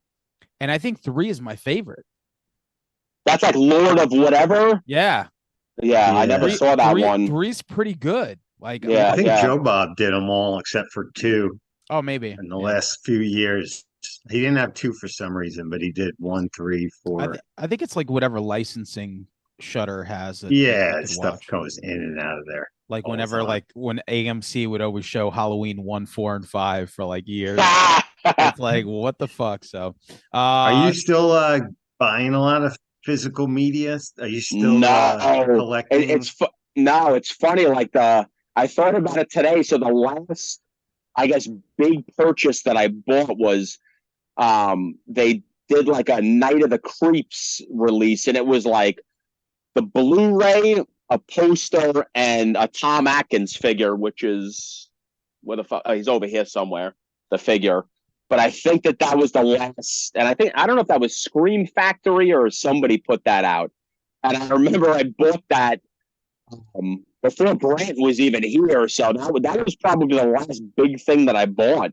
[SPEAKER 1] and I think 3 is my favorite.
[SPEAKER 2] That's like Lord of whatever.
[SPEAKER 1] Yeah.
[SPEAKER 2] I never saw that one.
[SPEAKER 1] 3's pretty good. Like,
[SPEAKER 3] I think Joe Bob did them all except for 2.
[SPEAKER 1] Oh, maybe
[SPEAKER 3] in the last few years. He didn't have 2 for some reason, but he did 1, 3, 4.
[SPEAKER 1] I think it's like whatever licensing Shutter has.
[SPEAKER 3] Stuff goes in and out of there.
[SPEAKER 1] Like whenever, like when AMC would always show Halloween 1, 4, and 5 for like years. It's like, what the fuck? So,
[SPEAKER 2] are
[SPEAKER 3] you still buying a lot of physical media? Are you still collecting?
[SPEAKER 2] It's funny. Like I thought about it today. So the last, I guess, big purchase that I bought was they did like a Night of the Creeps release, and it was like the Blu-ray, a poster, and a Tom Atkins figure, which is where the fuck he's over here somewhere, the figure. But I think that was the last, and I don't know if that was Scream Factory or somebody put that out. And I remember I bought that before Grant was even here, so that was probably the last big thing that I bought.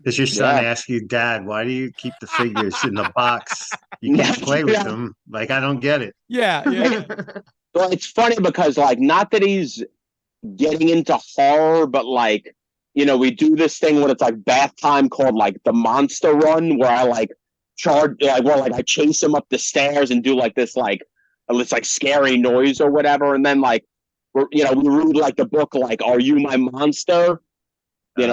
[SPEAKER 3] Does your son ask you, Dad, why do you keep the figures in the box? You can't play with them. Like, I don't get it.
[SPEAKER 1] Yeah.
[SPEAKER 2] Well, it's funny because, like, not that he's getting into horror, but, like, we do this thing when it's, like, bath time called, like, the Monster Run, where I, like, I chase him up the stairs and do, like, this, like, scary noise or whatever. And then, like, we read, like, the book, like, Are You My Monster?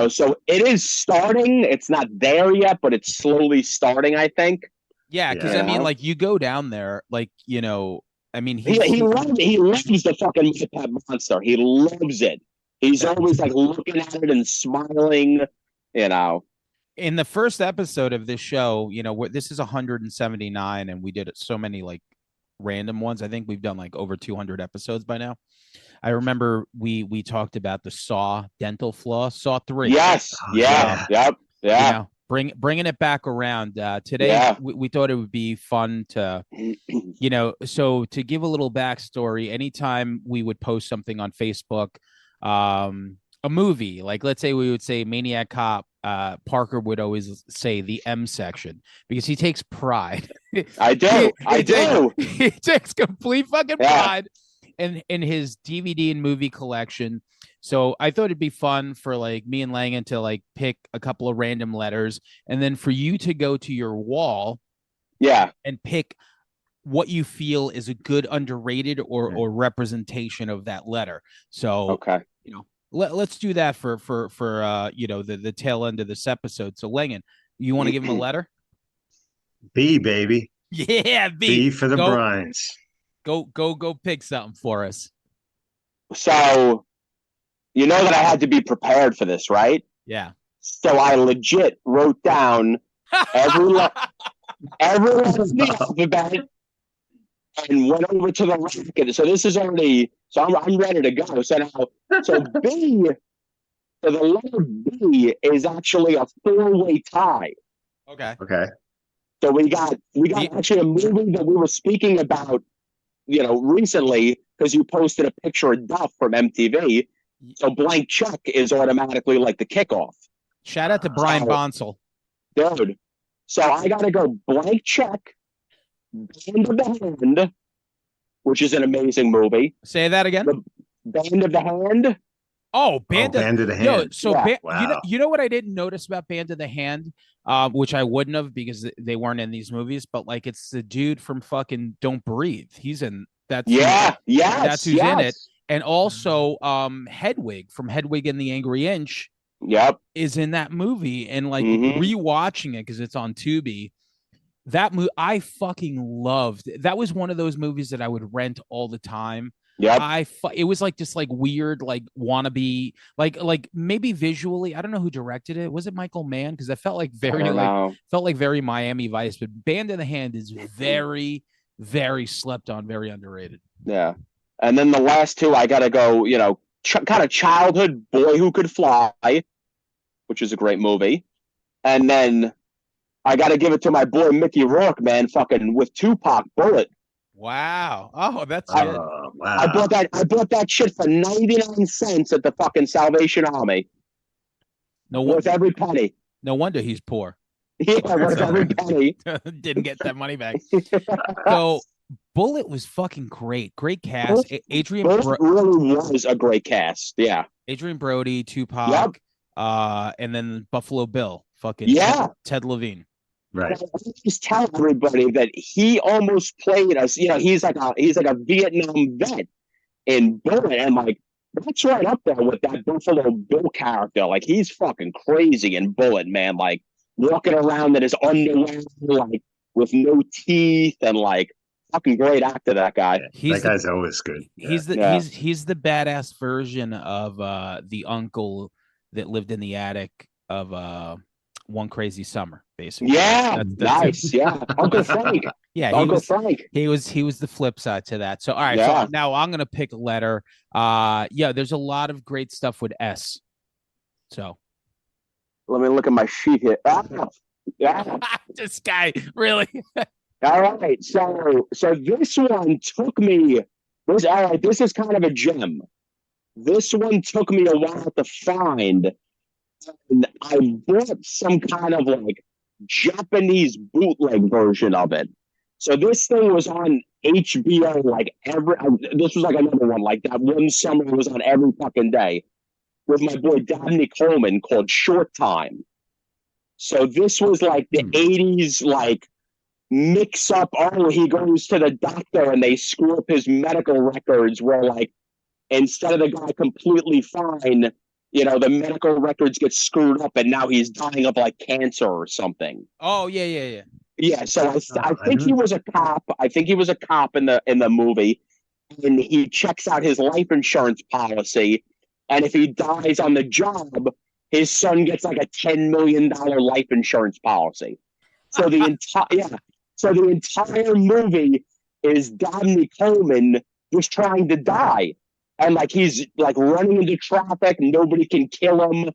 [SPEAKER 2] So it is starting. It's not there yet, but it's slowly starting, I think.
[SPEAKER 1] Yeah, because I mean, like, you go down there, like, I mean, he
[SPEAKER 2] loves the fucking Pet Monster. He loves it. He's always like looking at it and smiling.
[SPEAKER 1] In the first episode of this show, this is 179, and we did so many like random ones. I think we've done like over 200 episodes by now. I remember we talked about the Saw dental floss, Saw 3.
[SPEAKER 2] Yes. Yeah.
[SPEAKER 1] Bringing it back around today. We thought it would be fun to, so to give a little backstory. Anytime we would post something on Facebook, a movie, like let's say we would say Maniac Cop, Parker would always say the M section because he takes pride.
[SPEAKER 2] I do. I do.
[SPEAKER 1] He takes complete fucking
[SPEAKER 2] Yeah.
[SPEAKER 1] pride in his DVD and movie collection. So I thought it'd be fun for like me and Langan to like pick a couple of random letters, and then for you to go to your wall,
[SPEAKER 2] Yeah.
[SPEAKER 1] and pick what you feel is a good underrated or representation of that letter. So
[SPEAKER 2] Okay.
[SPEAKER 1] you know, let's do that for you know, the tail end of this episode. So Langan, you want to give him a letter?
[SPEAKER 3] B, baby.
[SPEAKER 1] Yeah,
[SPEAKER 3] B for the Bryans.
[SPEAKER 1] Go pick something for us.
[SPEAKER 2] So, you know that I had to be prepared for this, right?
[SPEAKER 1] Yeah.
[SPEAKER 2] So I legit wrote down every letter of the alphabet and went over to the racket. So this is already. So I'm ready to go. So now, so B. So the letter B is actually a 4-way tie.
[SPEAKER 1] Okay.
[SPEAKER 2] So we got actually a movie that we were speaking about, you know, recently because you posted a picture of Duff from MTV. So Blank Check is automatically like the kickoff.
[SPEAKER 1] Shout out to Brian Bonsall.
[SPEAKER 2] Dude. So I got to go Blank Check, Band of the Hand, which is an amazing movie.
[SPEAKER 1] Say that again.
[SPEAKER 2] The Band of the Hand.
[SPEAKER 1] Oh, Band of
[SPEAKER 3] the Hand.
[SPEAKER 1] Yo, so
[SPEAKER 2] Yeah.
[SPEAKER 3] Wow.
[SPEAKER 1] you know what I didn't notice about Band of the Hand, which I wouldn't have because they weren't in these movies, but like it's the dude from fucking Don't Breathe. He's in that's that's who's in it. And also Hedwig from Hedwig and the Angry Inch is in that movie. And like rewatching it because it's on Tubi. That movie I fucking loved. That was one of those movies that I would rent all the time.
[SPEAKER 2] Yep.
[SPEAKER 1] It was like just like weird, like wannabe, like maybe visually. I don't know who directed it. Was it Michael Mann? Because that felt like very Miami Vice. But Band of the Hand is very, very slept on, very underrated.
[SPEAKER 2] Yeah. And then the last two, I got to go, you know, kind of childhood Boy Who Could Fly, which is a great movie. And then I got to give it to my boy Mickey Rourke, man, fucking with Tupac, Bullet.
[SPEAKER 1] Wow. Oh, that's good.
[SPEAKER 3] Wow.
[SPEAKER 2] I bought that shit for 99 cents at the fucking Salvation Army. Worth every penny.
[SPEAKER 1] No wonder he's poor.
[SPEAKER 2] Yeah, worth every penny.
[SPEAKER 1] Didn't get that money back. So Bullet was fucking great. Great cast.
[SPEAKER 2] Bullet really was a great cast. Yeah.
[SPEAKER 1] Adrian Brody, Tupac, and then Buffalo Bill. Fucking Ted Levine.
[SPEAKER 3] Right.
[SPEAKER 2] I just tell everybody that he almost played us. You know, he's like a Vietnam vet in Bullet, and like that's right up there with that Buffalo Bill character. Like he's fucking crazy in Bullet, man. Like walking around in his underwear, like with no teeth, and like fucking great actor. That guy.
[SPEAKER 3] That guy's always good.
[SPEAKER 1] He's the badass version of the uncle that lived in the attic of One Crazy Summer, basically.
[SPEAKER 2] Yeah, nice. Yeah, Uncle Frank.
[SPEAKER 1] Yeah,
[SPEAKER 2] Frank.
[SPEAKER 1] He was the flip side to that. So all right, so now I'm gonna pick a letter. There's a lot of great stuff with S. So
[SPEAKER 2] let me look at my sheet here.
[SPEAKER 1] This guy really.
[SPEAKER 2] All right, so this one took me. This is kind of a gem. This one took me a while to find. And I bought some kind of like Japanese bootleg version of it. So this thing was on HBO like this was like another one like that one summer it was on every fucking day with my boy Dabney Coleman called Short Time. So this was like the 80s like mix up. Oh, he goes to the doctor and they screw up his medical records where like instead of the guy completely fine, you know, the medical records get screwed up and now he's dying of like cancer or something.
[SPEAKER 1] Oh, yeah.
[SPEAKER 2] Yeah, so I think he was a cop. I think he was a cop in the movie. And he checks out his life insurance policy. And if he dies on the job, his son gets like a $10 million life insurance policy. So the entire movie is Dabney Coleman just trying to die. And like he's like running into traffic, nobody can kill him.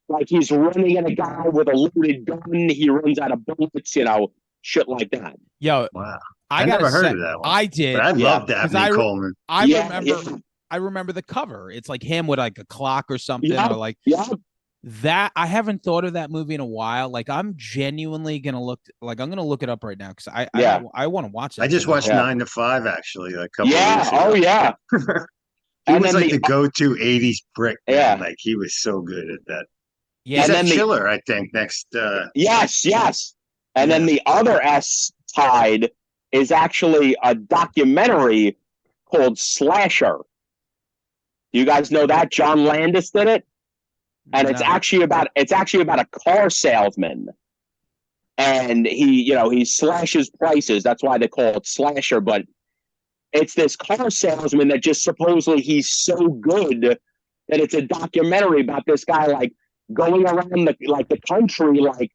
[SPEAKER 2] Like he's running at a guy with a loaded gun, he runs out of bullets, you know, shit like that.
[SPEAKER 1] Yo,
[SPEAKER 3] wow. I never heard of that one.
[SPEAKER 1] I did.
[SPEAKER 3] But I love Dabney Coleman.
[SPEAKER 1] I I remember the cover. It's like him with like a clock or something,
[SPEAKER 2] Yeah,
[SPEAKER 1] or like
[SPEAKER 2] yeah.
[SPEAKER 1] that. I haven't thought of that movie in a while. Like I'm genuinely gonna look. Like I'm gonna look it up right now because
[SPEAKER 2] Yeah.
[SPEAKER 1] I want to watch
[SPEAKER 3] I
[SPEAKER 1] that
[SPEAKER 3] just
[SPEAKER 1] so
[SPEAKER 3] watched
[SPEAKER 1] bad.
[SPEAKER 3] 9 to 5 actually a couple of
[SPEAKER 2] Yeah.
[SPEAKER 3] weeks
[SPEAKER 2] Oh
[SPEAKER 3] ago.
[SPEAKER 2] yeah.
[SPEAKER 3] He
[SPEAKER 2] And
[SPEAKER 3] was
[SPEAKER 2] then
[SPEAKER 3] like
[SPEAKER 2] the
[SPEAKER 3] the go-to 80s brick
[SPEAKER 2] yeah.
[SPEAKER 3] man. Like he was so good at that. He's
[SPEAKER 1] Yeah,
[SPEAKER 2] And
[SPEAKER 3] at
[SPEAKER 2] then the
[SPEAKER 3] Chiller, I think, next
[SPEAKER 2] yes, yes. And then
[SPEAKER 3] yeah.
[SPEAKER 2] the other S tied is actually a documentary called Slasher. You guys know that John Landis did it, and
[SPEAKER 1] no.
[SPEAKER 2] it's actually about a car salesman, and he slashes prices. That's why they call it Slasher. But it's this car salesman that just supposedly he's so good that it's a documentary about this guy like going around the country like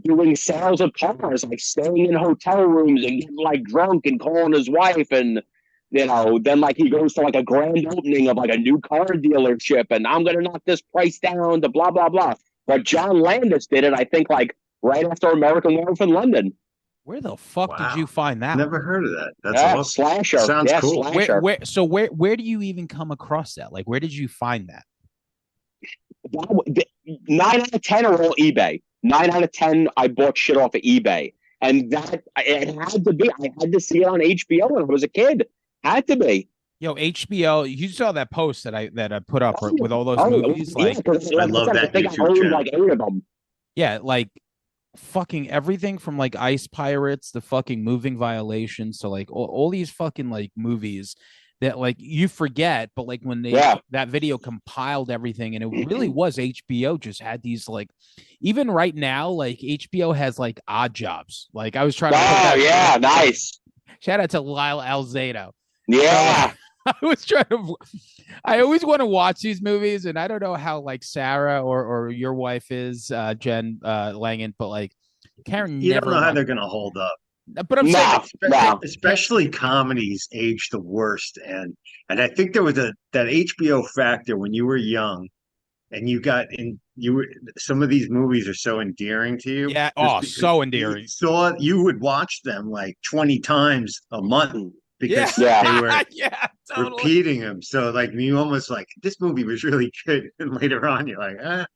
[SPEAKER 2] doing sales of cars, like staying in hotel rooms and getting like drunk and calling his wife, and then like he goes to like a grand opening of like a new car dealership, and I'm gonna knock this price down to blah blah blah. But John Landis did it, I think, like right after American Werewolf in London.
[SPEAKER 1] Where the fuck did
[SPEAKER 3] Wow.
[SPEAKER 1] you find that?
[SPEAKER 3] Never heard of that. That's
[SPEAKER 2] Yeah,
[SPEAKER 3] awesome.
[SPEAKER 2] Slasher.
[SPEAKER 3] Sounds
[SPEAKER 2] Yeah,
[SPEAKER 3] cool.
[SPEAKER 2] Slasher.
[SPEAKER 1] Where do you even come across that? Like, where did you find that?
[SPEAKER 2] 9 out of 10 are all eBay. 9 out of 10, I bought shit off of eBay, and that it had to be. I had to see it on HBO when I was a kid. Had to be.
[SPEAKER 1] Yo, HBO, you saw that post that I put up with all those
[SPEAKER 2] Oh,
[SPEAKER 1] movies?
[SPEAKER 2] yeah,
[SPEAKER 1] Like,
[SPEAKER 3] I love
[SPEAKER 2] said, I
[SPEAKER 3] that
[SPEAKER 2] think I
[SPEAKER 3] YouTube
[SPEAKER 2] owned
[SPEAKER 3] channel.
[SPEAKER 2] like 8 of them.
[SPEAKER 1] yeah, like fucking everything from like Ice Pirates to fucking Moving Violations to like all these fucking like movies that like you forget, but like when that video compiled everything, and it really was HBO just had these like, even right now, like HBO has like Odd Jobs. Like I was trying to put that.
[SPEAKER 2] Oh yeah, nice.
[SPEAKER 1] Shout out to Lyle Alzado.
[SPEAKER 2] Yeah.
[SPEAKER 1] I was trying to. I always want to watch these movies, and I don't know how like Sarah or your wife is, Jen Langan, but like Karen
[SPEAKER 3] You
[SPEAKER 1] never.
[SPEAKER 3] don't know how they're gonna hold up.
[SPEAKER 1] But I'm saying,
[SPEAKER 3] Especially comedies age the worst, and I think there was that HBO factor when you were young, and you got in. You were some of these movies are so endearing to you.
[SPEAKER 1] yeah, oh, so endearing.
[SPEAKER 3] You would watch them like 20 times a month because
[SPEAKER 1] Yeah.
[SPEAKER 3] they were
[SPEAKER 1] yeah, totally.
[SPEAKER 3] repeating them. So like you almost like this movie was really good, and later on you're like,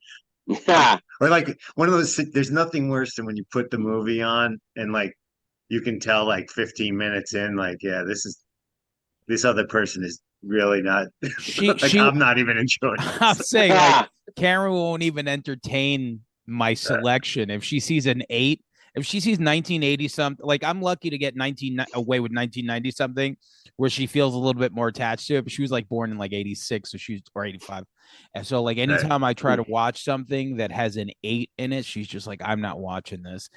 [SPEAKER 3] or like one of those. There's nothing worse than when you put the movie on and like you can tell like 15 minutes in, like, yeah, this other person is really not like I'm not even enjoying this.
[SPEAKER 1] I'm saying like Karen won't even entertain my selection if she sees an 8. If she sees 1980 something, like I'm lucky to get away with 1990 something where she feels a little bit more attached to it. But she was like born in like 86, so she's or 85. And so like anytime I try to watch something that has an 8 in it, she's just like, I'm not watching this.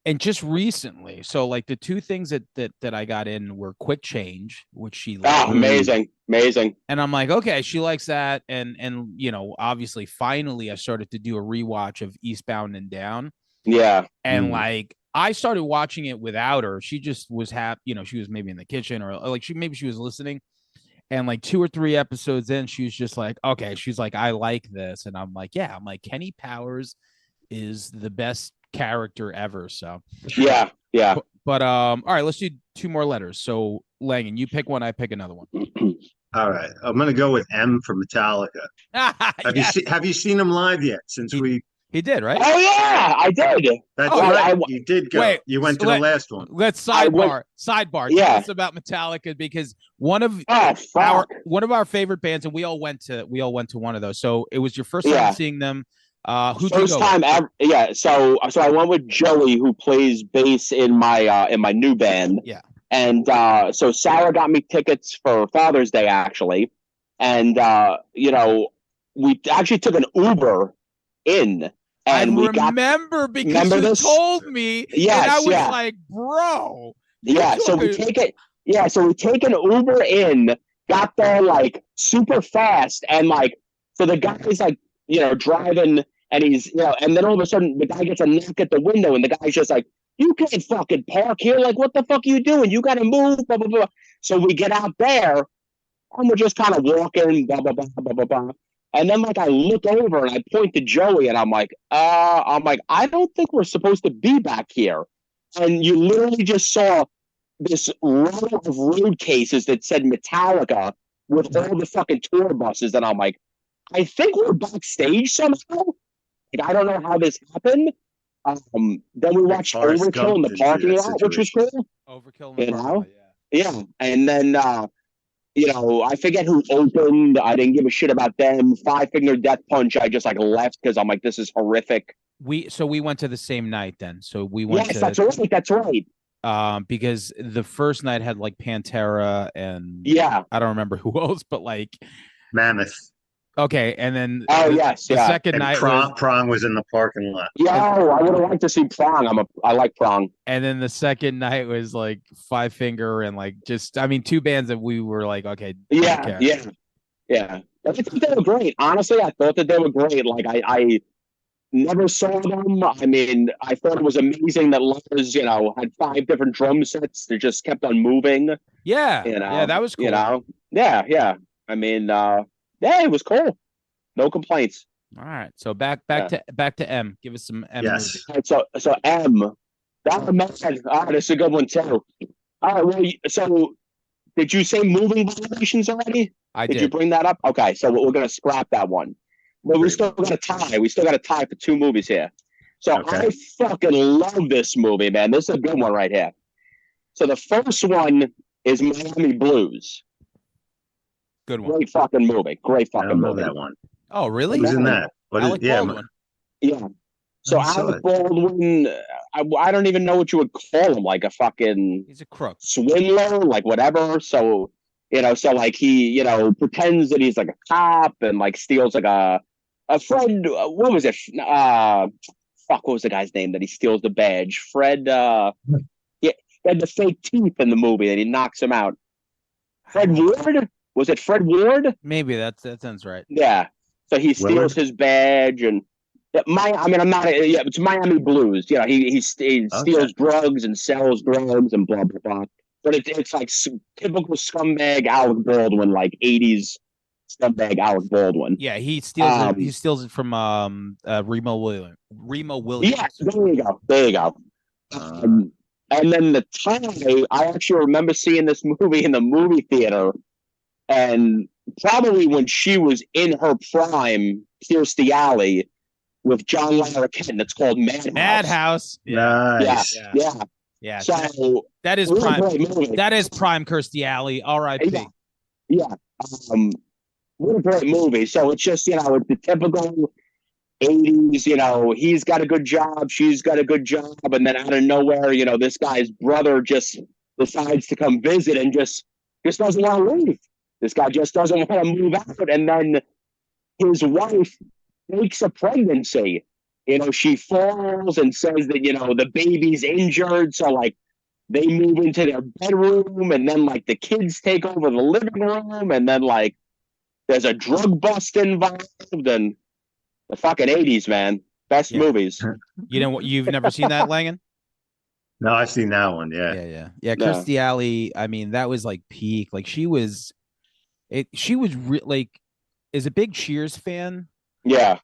[SPEAKER 1] And just recently, so like the two things that I got in were Quick Change, which she liked.
[SPEAKER 2] Amazing.
[SPEAKER 1] And I'm like, okay, she likes that. And obviously finally I started to do a rewatch of Eastbound and Down.
[SPEAKER 2] Yeah.
[SPEAKER 1] And like I started watching it without her. She just was happy, she was maybe in the kitchen or like she was listening. And like 2 or 3 episodes in, she was just like, okay, she's like, I like this. And I'm like, yeah, Kenny Powers is the best character ever. So
[SPEAKER 2] yeah.
[SPEAKER 1] But all right, let's do 2 more letters. So Langan, you pick one, I pick another one.
[SPEAKER 3] All right, I'm gonna go with M for Metallica. Have you seen him live yet? Since
[SPEAKER 1] he did, right?
[SPEAKER 2] Oh yeah, I did.
[SPEAKER 3] That's right. You did go.
[SPEAKER 1] Wait,
[SPEAKER 3] you went to the last one.
[SPEAKER 1] Let's sidebar.
[SPEAKER 2] Yeah.
[SPEAKER 1] Tell us about Metallica because one of our favorite bands, and we all went to one of those. So it was your first time seeing them.
[SPEAKER 2] First time ever. Yeah. So I went with Joey, who plays bass in my new band.
[SPEAKER 1] Yeah.
[SPEAKER 2] And so Sarah got me tickets for Father's Day actually, and we actually took an Uber in. And
[SPEAKER 1] because you told me,
[SPEAKER 2] yes,
[SPEAKER 1] and I was like, bro.
[SPEAKER 2] Yeah, so we take an Uber in, got there like super fast, and like so the guy's like, driving, and he's and then all of a sudden the guy gets a knock at the window, and the guy's just like, you can't fucking park here, like what the fuck are you doing? You gotta move, blah blah blah. So we get out there and we're just kind of walking, blah blah blah blah blah blah. And then like I look over and I point to Joey and I'm like, I don't think we're supposed to be back here. And you literally just saw this row of road cases that said Metallica with all the fucking tour buses, and I'm like, I think we're backstage somehow. Like, I don't know how this happened. Then we watched
[SPEAKER 3] Forrest
[SPEAKER 2] Overkill
[SPEAKER 3] Gump
[SPEAKER 2] in the
[SPEAKER 3] didn't do
[SPEAKER 2] parking
[SPEAKER 3] that
[SPEAKER 2] lot, which was
[SPEAKER 3] situation.
[SPEAKER 2] cool.
[SPEAKER 1] Overkill in the
[SPEAKER 2] You
[SPEAKER 1] parking
[SPEAKER 2] know,
[SPEAKER 1] lot, yeah.
[SPEAKER 2] yeah. And then I forget who opened. I didn't give a shit about them. Five Finger Death Punch. I just like left because I'm like, this is horrific.
[SPEAKER 1] We went to the same night then. So we went
[SPEAKER 2] Yes,
[SPEAKER 1] to
[SPEAKER 2] that's right. That's right.
[SPEAKER 1] because the first night had like Pantera and
[SPEAKER 2] Yeah.
[SPEAKER 1] I don't remember who else, but like
[SPEAKER 3] Mammoth.
[SPEAKER 1] okay, and then
[SPEAKER 2] Oh yes,
[SPEAKER 1] the
[SPEAKER 2] yeah.
[SPEAKER 1] second
[SPEAKER 3] And
[SPEAKER 1] night was
[SPEAKER 3] Prong was in the parking lot.
[SPEAKER 2] Yeah, I would have liked to see Prong. I like Prong.
[SPEAKER 1] and then the second night was like Five Finger and like just I mean two bands that we were like okay don't
[SPEAKER 2] Yeah,
[SPEAKER 1] care.
[SPEAKER 2] yeah. I think they were great. Honestly, I thought that they were great. Like I never saw them. I mean, I thought it was amazing that Lars, had 5 different drum sets that just kept on moving.
[SPEAKER 1] Yeah,
[SPEAKER 2] Yeah,
[SPEAKER 1] that was cool.
[SPEAKER 2] Yeah. I mean, yeah, it was cool. No complaints.
[SPEAKER 1] All right, so back to M. Give us some M.
[SPEAKER 3] Yes.
[SPEAKER 1] Movies.
[SPEAKER 2] All right, so M. That man, that's a good one too. All right, well, so did you say moving violations already?
[SPEAKER 1] I
[SPEAKER 2] Did you
[SPEAKER 1] did.
[SPEAKER 2] bring that up? Okay, so we're gonna scrap that one. But we still got a tie. We still got a tie for 2 movies here. So
[SPEAKER 3] Okay.
[SPEAKER 2] I fucking love this movie, man. This is a good one right here. So the first one is Miami Blues.
[SPEAKER 1] Good one.
[SPEAKER 2] Great fucking movie. Great
[SPEAKER 3] I
[SPEAKER 2] fucking
[SPEAKER 3] don't know
[SPEAKER 2] movie.
[SPEAKER 3] that one.
[SPEAKER 1] Oh, really?
[SPEAKER 3] Who's in that? What is?
[SPEAKER 1] Alec
[SPEAKER 3] Yeah,
[SPEAKER 1] Baldwin.
[SPEAKER 2] Yeah. So
[SPEAKER 3] I saw
[SPEAKER 2] Alec
[SPEAKER 3] it.
[SPEAKER 2] Baldwin, I don't even know what you would call him, like a fucking
[SPEAKER 1] He's a crook.
[SPEAKER 2] swindler, like whatever. So, so like he, pretends that he's like a cop and like steals like a Fred, what was it? Fuck, what was the guy's name that he steals the badge? Fred, yeah, he had the fake teeth in the movie that he knocks him out. Fred Ward? Was it Fred Ward?
[SPEAKER 1] Maybe that sounds right.
[SPEAKER 2] Yeah. So he steals
[SPEAKER 3] Willard?
[SPEAKER 2] his badge and I'm not. Yeah, it's Miami Blues. He steals drugs and sells drugs and blah blah blah. But it's like typical scumbag Alec Baldwin, like '80s scumbag Alec Baldwin.
[SPEAKER 1] Yeah, he steals it from Remo Williams.
[SPEAKER 2] Yeah, there you go. And then the tie, I actually remember seeing this movie in the movie theater, and probably when she was in her prime, Kirstie Alley, with John Larroquette. It's called Madhouse.
[SPEAKER 1] Madhouse.
[SPEAKER 3] Nice.
[SPEAKER 1] Yeah.
[SPEAKER 2] So
[SPEAKER 1] that is prime. That is prime Kirstie Alley. R.I.P.
[SPEAKER 2] Yeah. What a great movie. So it's just, it's the typical 80s, he's got a good job, she's got a good job, and then out of nowhere, this guy's brother just decides to come visit and just doesn't want to leave. This guy just doesn't want to move out. And then his wife fakes a pregnancy. She falls and says that, the baby's injured. So, like, they move into their bedroom, and then, like, the kids take over the living room, and then, like, there's a drug bust involved, and the fucking 80s, man. Best movies.
[SPEAKER 1] You know what? You've never seen that, Langan?
[SPEAKER 3] No, I've seen that one. Yeah.
[SPEAKER 1] Kirstie Alley. I mean, that was like peak. Like she was like, is a big Cheers fan.
[SPEAKER 2] Yeah.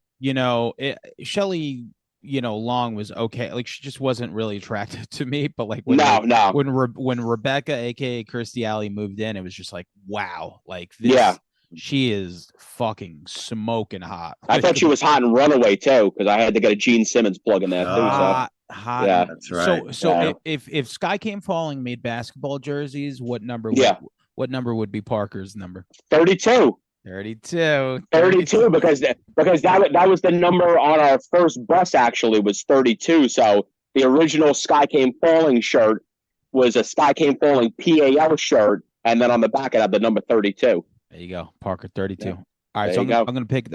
[SPEAKER 1] Shelley, Long was okay. Like she just wasn't really attractive to me. But like
[SPEAKER 2] when
[SPEAKER 1] Rebecca, aka Kirstie Alley, moved in, it was just like wow. Like this. Yeah. She is fucking smoking hot.
[SPEAKER 2] I thought she was hot in Runaway too, because I had to get a Gene Simmons plug in there too.
[SPEAKER 1] Hot.
[SPEAKER 2] Yeah,
[SPEAKER 3] that's right.
[SPEAKER 1] So if Skycamefalling made basketball jerseys, what number? What number would be Parker's number?
[SPEAKER 2] 32.
[SPEAKER 1] 32.
[SPEAKER 2] 32 because that was the number on our first bus. Actually, was 32. So the original Skycamefalling shirt was a Skycamefalling PAL shirt, and then on the back it had the number 32.
[SPEAKER 1] There you go, Parker 32.
[SPEAKER 2] Yeah.
[SPEAKER 1] All right, so I'm going to pick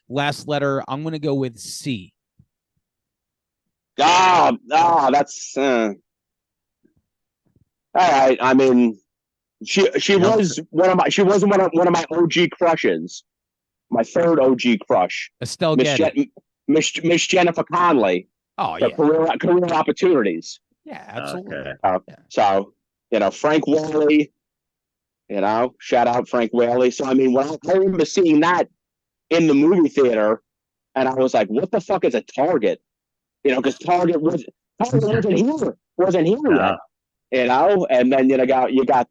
[SPEAKER 1] last letter. I'm going to go with C.
[SPEAKER 2] That's all right. I mean, she was one of my OG crushes. My third OG crush,
[SPEAKER 1] Estelle Getty.
[SPEAKER 2] Miss Jennifer Connelly.
[SPEAKER 1] Oh yeah,
[SPEAKER 2] career opportunities.
[SPEAKER 1] Yeah, absolutely.
[SPEAKER 2] Okay. So Frank Whaley. Shout out Frank Whaley. So, I mean, when I remember seeing that in the movie theater, and I was like, what the fuck is a Target? Because Target wasn't here yet. and then you got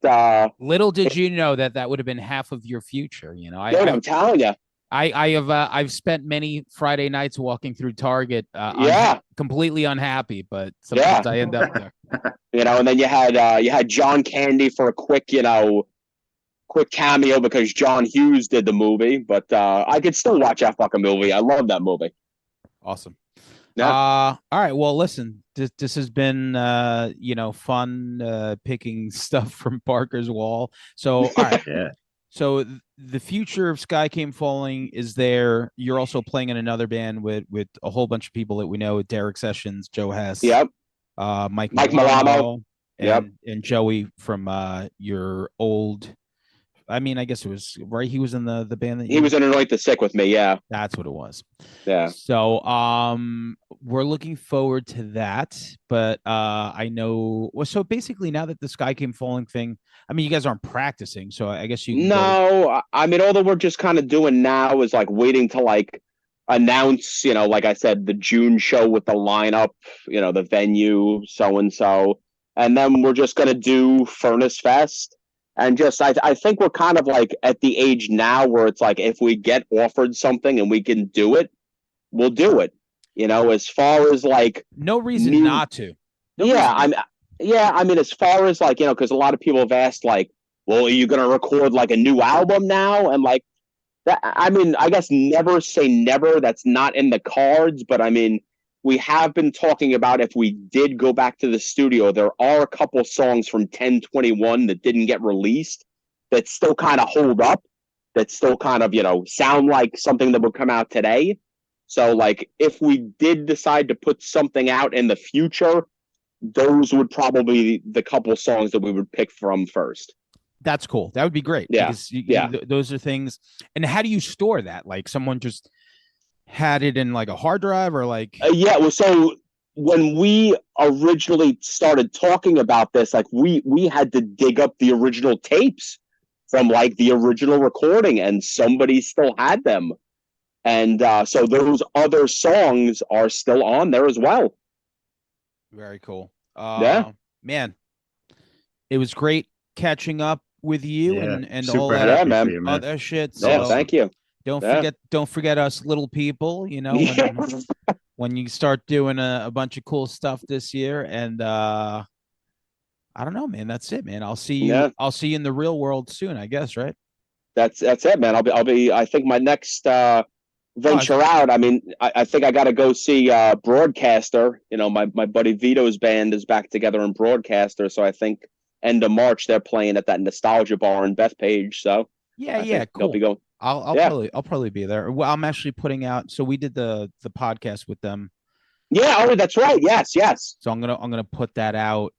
[SPEAKER 1] Little did you know that would have been half of your future.
[SPEAKER 2] dude, I'm telling you.
[SPEAKER 1] I've spent many Friday nights walking through Target, completely unhappy, but sometimes I end up there.
[SPEAKER 2] And then you had John Candy for a quick cameo because John Hughes did the movie, but I could still watch that fucking movie. I love that movie.
[SPEAKER 1] Awesome.
[SPEAKER 2] Yeah.
[SPEAKER 1] All right. Well, listen, this has been fun picking stuff from Parker's wall. So all right.
[SPEAKER 3] Yeah.
[SPEAKER 1] So the future of Skycamefalling is there. You're also playing in another band with a whole bunch of people that we know: Derek Sessions, Joe Hess,
[SPEAKER 2] Yep,
[SPEAKER 1] Mike
[SPEAKER 2] Milano,
[SPEAKER 1] and Joey from your old. I mean, I guess it was right. He was in the band that
[SPEAKER 2] he was in Anoint the Sick with me. Yeah,
[SPEAKER 1] that's what it was.
[SPEAKER 2] Yeah.
[SPEAKER 1] So we're looking forward to that. But I know. Well, so basically, now that the Skycamefalling thing, I mean, you guys aren't practicing, so I guess you.
[SPEAKER 2] No, I mean, all that we're just kind of doing now is like waiting to like announce, like I said, the June show with the lineup, the venue, so and so, and then we're just gonna do Furnace Fest. And just, I think we're kind of like at the age now where it's like, if we get offered something and we can do it, we'll do it. As far as like
[SPEAKER 1] no reason not to.
[SPEAKER 2] I mean, as far as like, because a lot of people have asked like, well, are you going to record like a new album now? And like that, I mean, I guess never say never. That's not in the cards, but I mean, we have been talking about if we did go back to the studio, there are a couple songs from 1021 that didn't get released that still kind of hold up, that still kind of, sound like something that would come out today. So, like, if we did decide to put something out in the future, those would probably be the couple songs that we would pick from first.
[SPEAKER 1] That's cool. That would be great.
[SPEAKER 2] Yeah.
[SPEAKER 1] Because, those are things. And how do you store that? Like someone just had it in like a hard drive or like
[SPEAKER 2] well, so when we originally started talking about this, like we had to dig up the original tapes from like the original recording, and somebody still had them, and so those other songs are still on there as well.
[SPEAKER 1] Very cool. Man, it was great catching up with you and all that other shit. So
[SPEAKER 2] thank you.
[SPEAKER 1] Don't forget us little people, when you start doing a bunch of cool stuff this year. And I don't know, man. That's it, man. I'll see you. Yeah. I'll see you in the real world soon, I guess, right?
[SPEAKER 2] That's it, man. I'll be I think my next venture out. I mean, I think I gotta go see Broadcaster. My buddy Vito's band is back together in Broadcaster, so I think end of March they're playing at that Nostalgia Bar in Bethpage. So
[SPEAKER 1] cool.
[SPEAKER 2] They'll be going.
[SPEAKER 1] I'll probably be there. Well, I'm actually putting out. So we did the podcast with them.
[SPEAKER 2] Yeah. Oh, that's right. Yes.
[SPEAKER 1] So I'm gonna put that out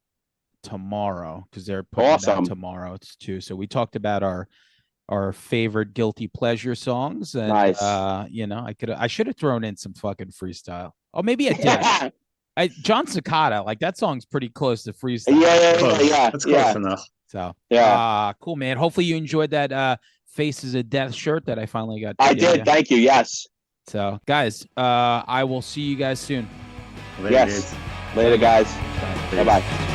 [SPEAKER 1] tomorrow because they're putting it out tomorrow. It's 2. So we talked about our favorite guilty pleasure songs, and
[SPEAKER 2] nice.
[SPEAKER 1] I should have thrown in some fucking freestyle. Oh, maybe I did. John Cicada, like that song's pretty close to freestyle.
[SPEAKER 2] Yeah.
[SPEAKER 3] That's close enough.
[SPEAKER 1] So
[SPEAKER 2] yeah,
[SPEAKER 1] cool, man. Hopefully you enjoyed that Faces of Death shirt that I finally got.
[SPEAKER 2] I did. Thank you. Yes.
[SPEAKER 1] So, guys, I will see you guys soon.
[SPEAKER 3] Later,
[SPEAKER 2] Later, guys. Bye-bye.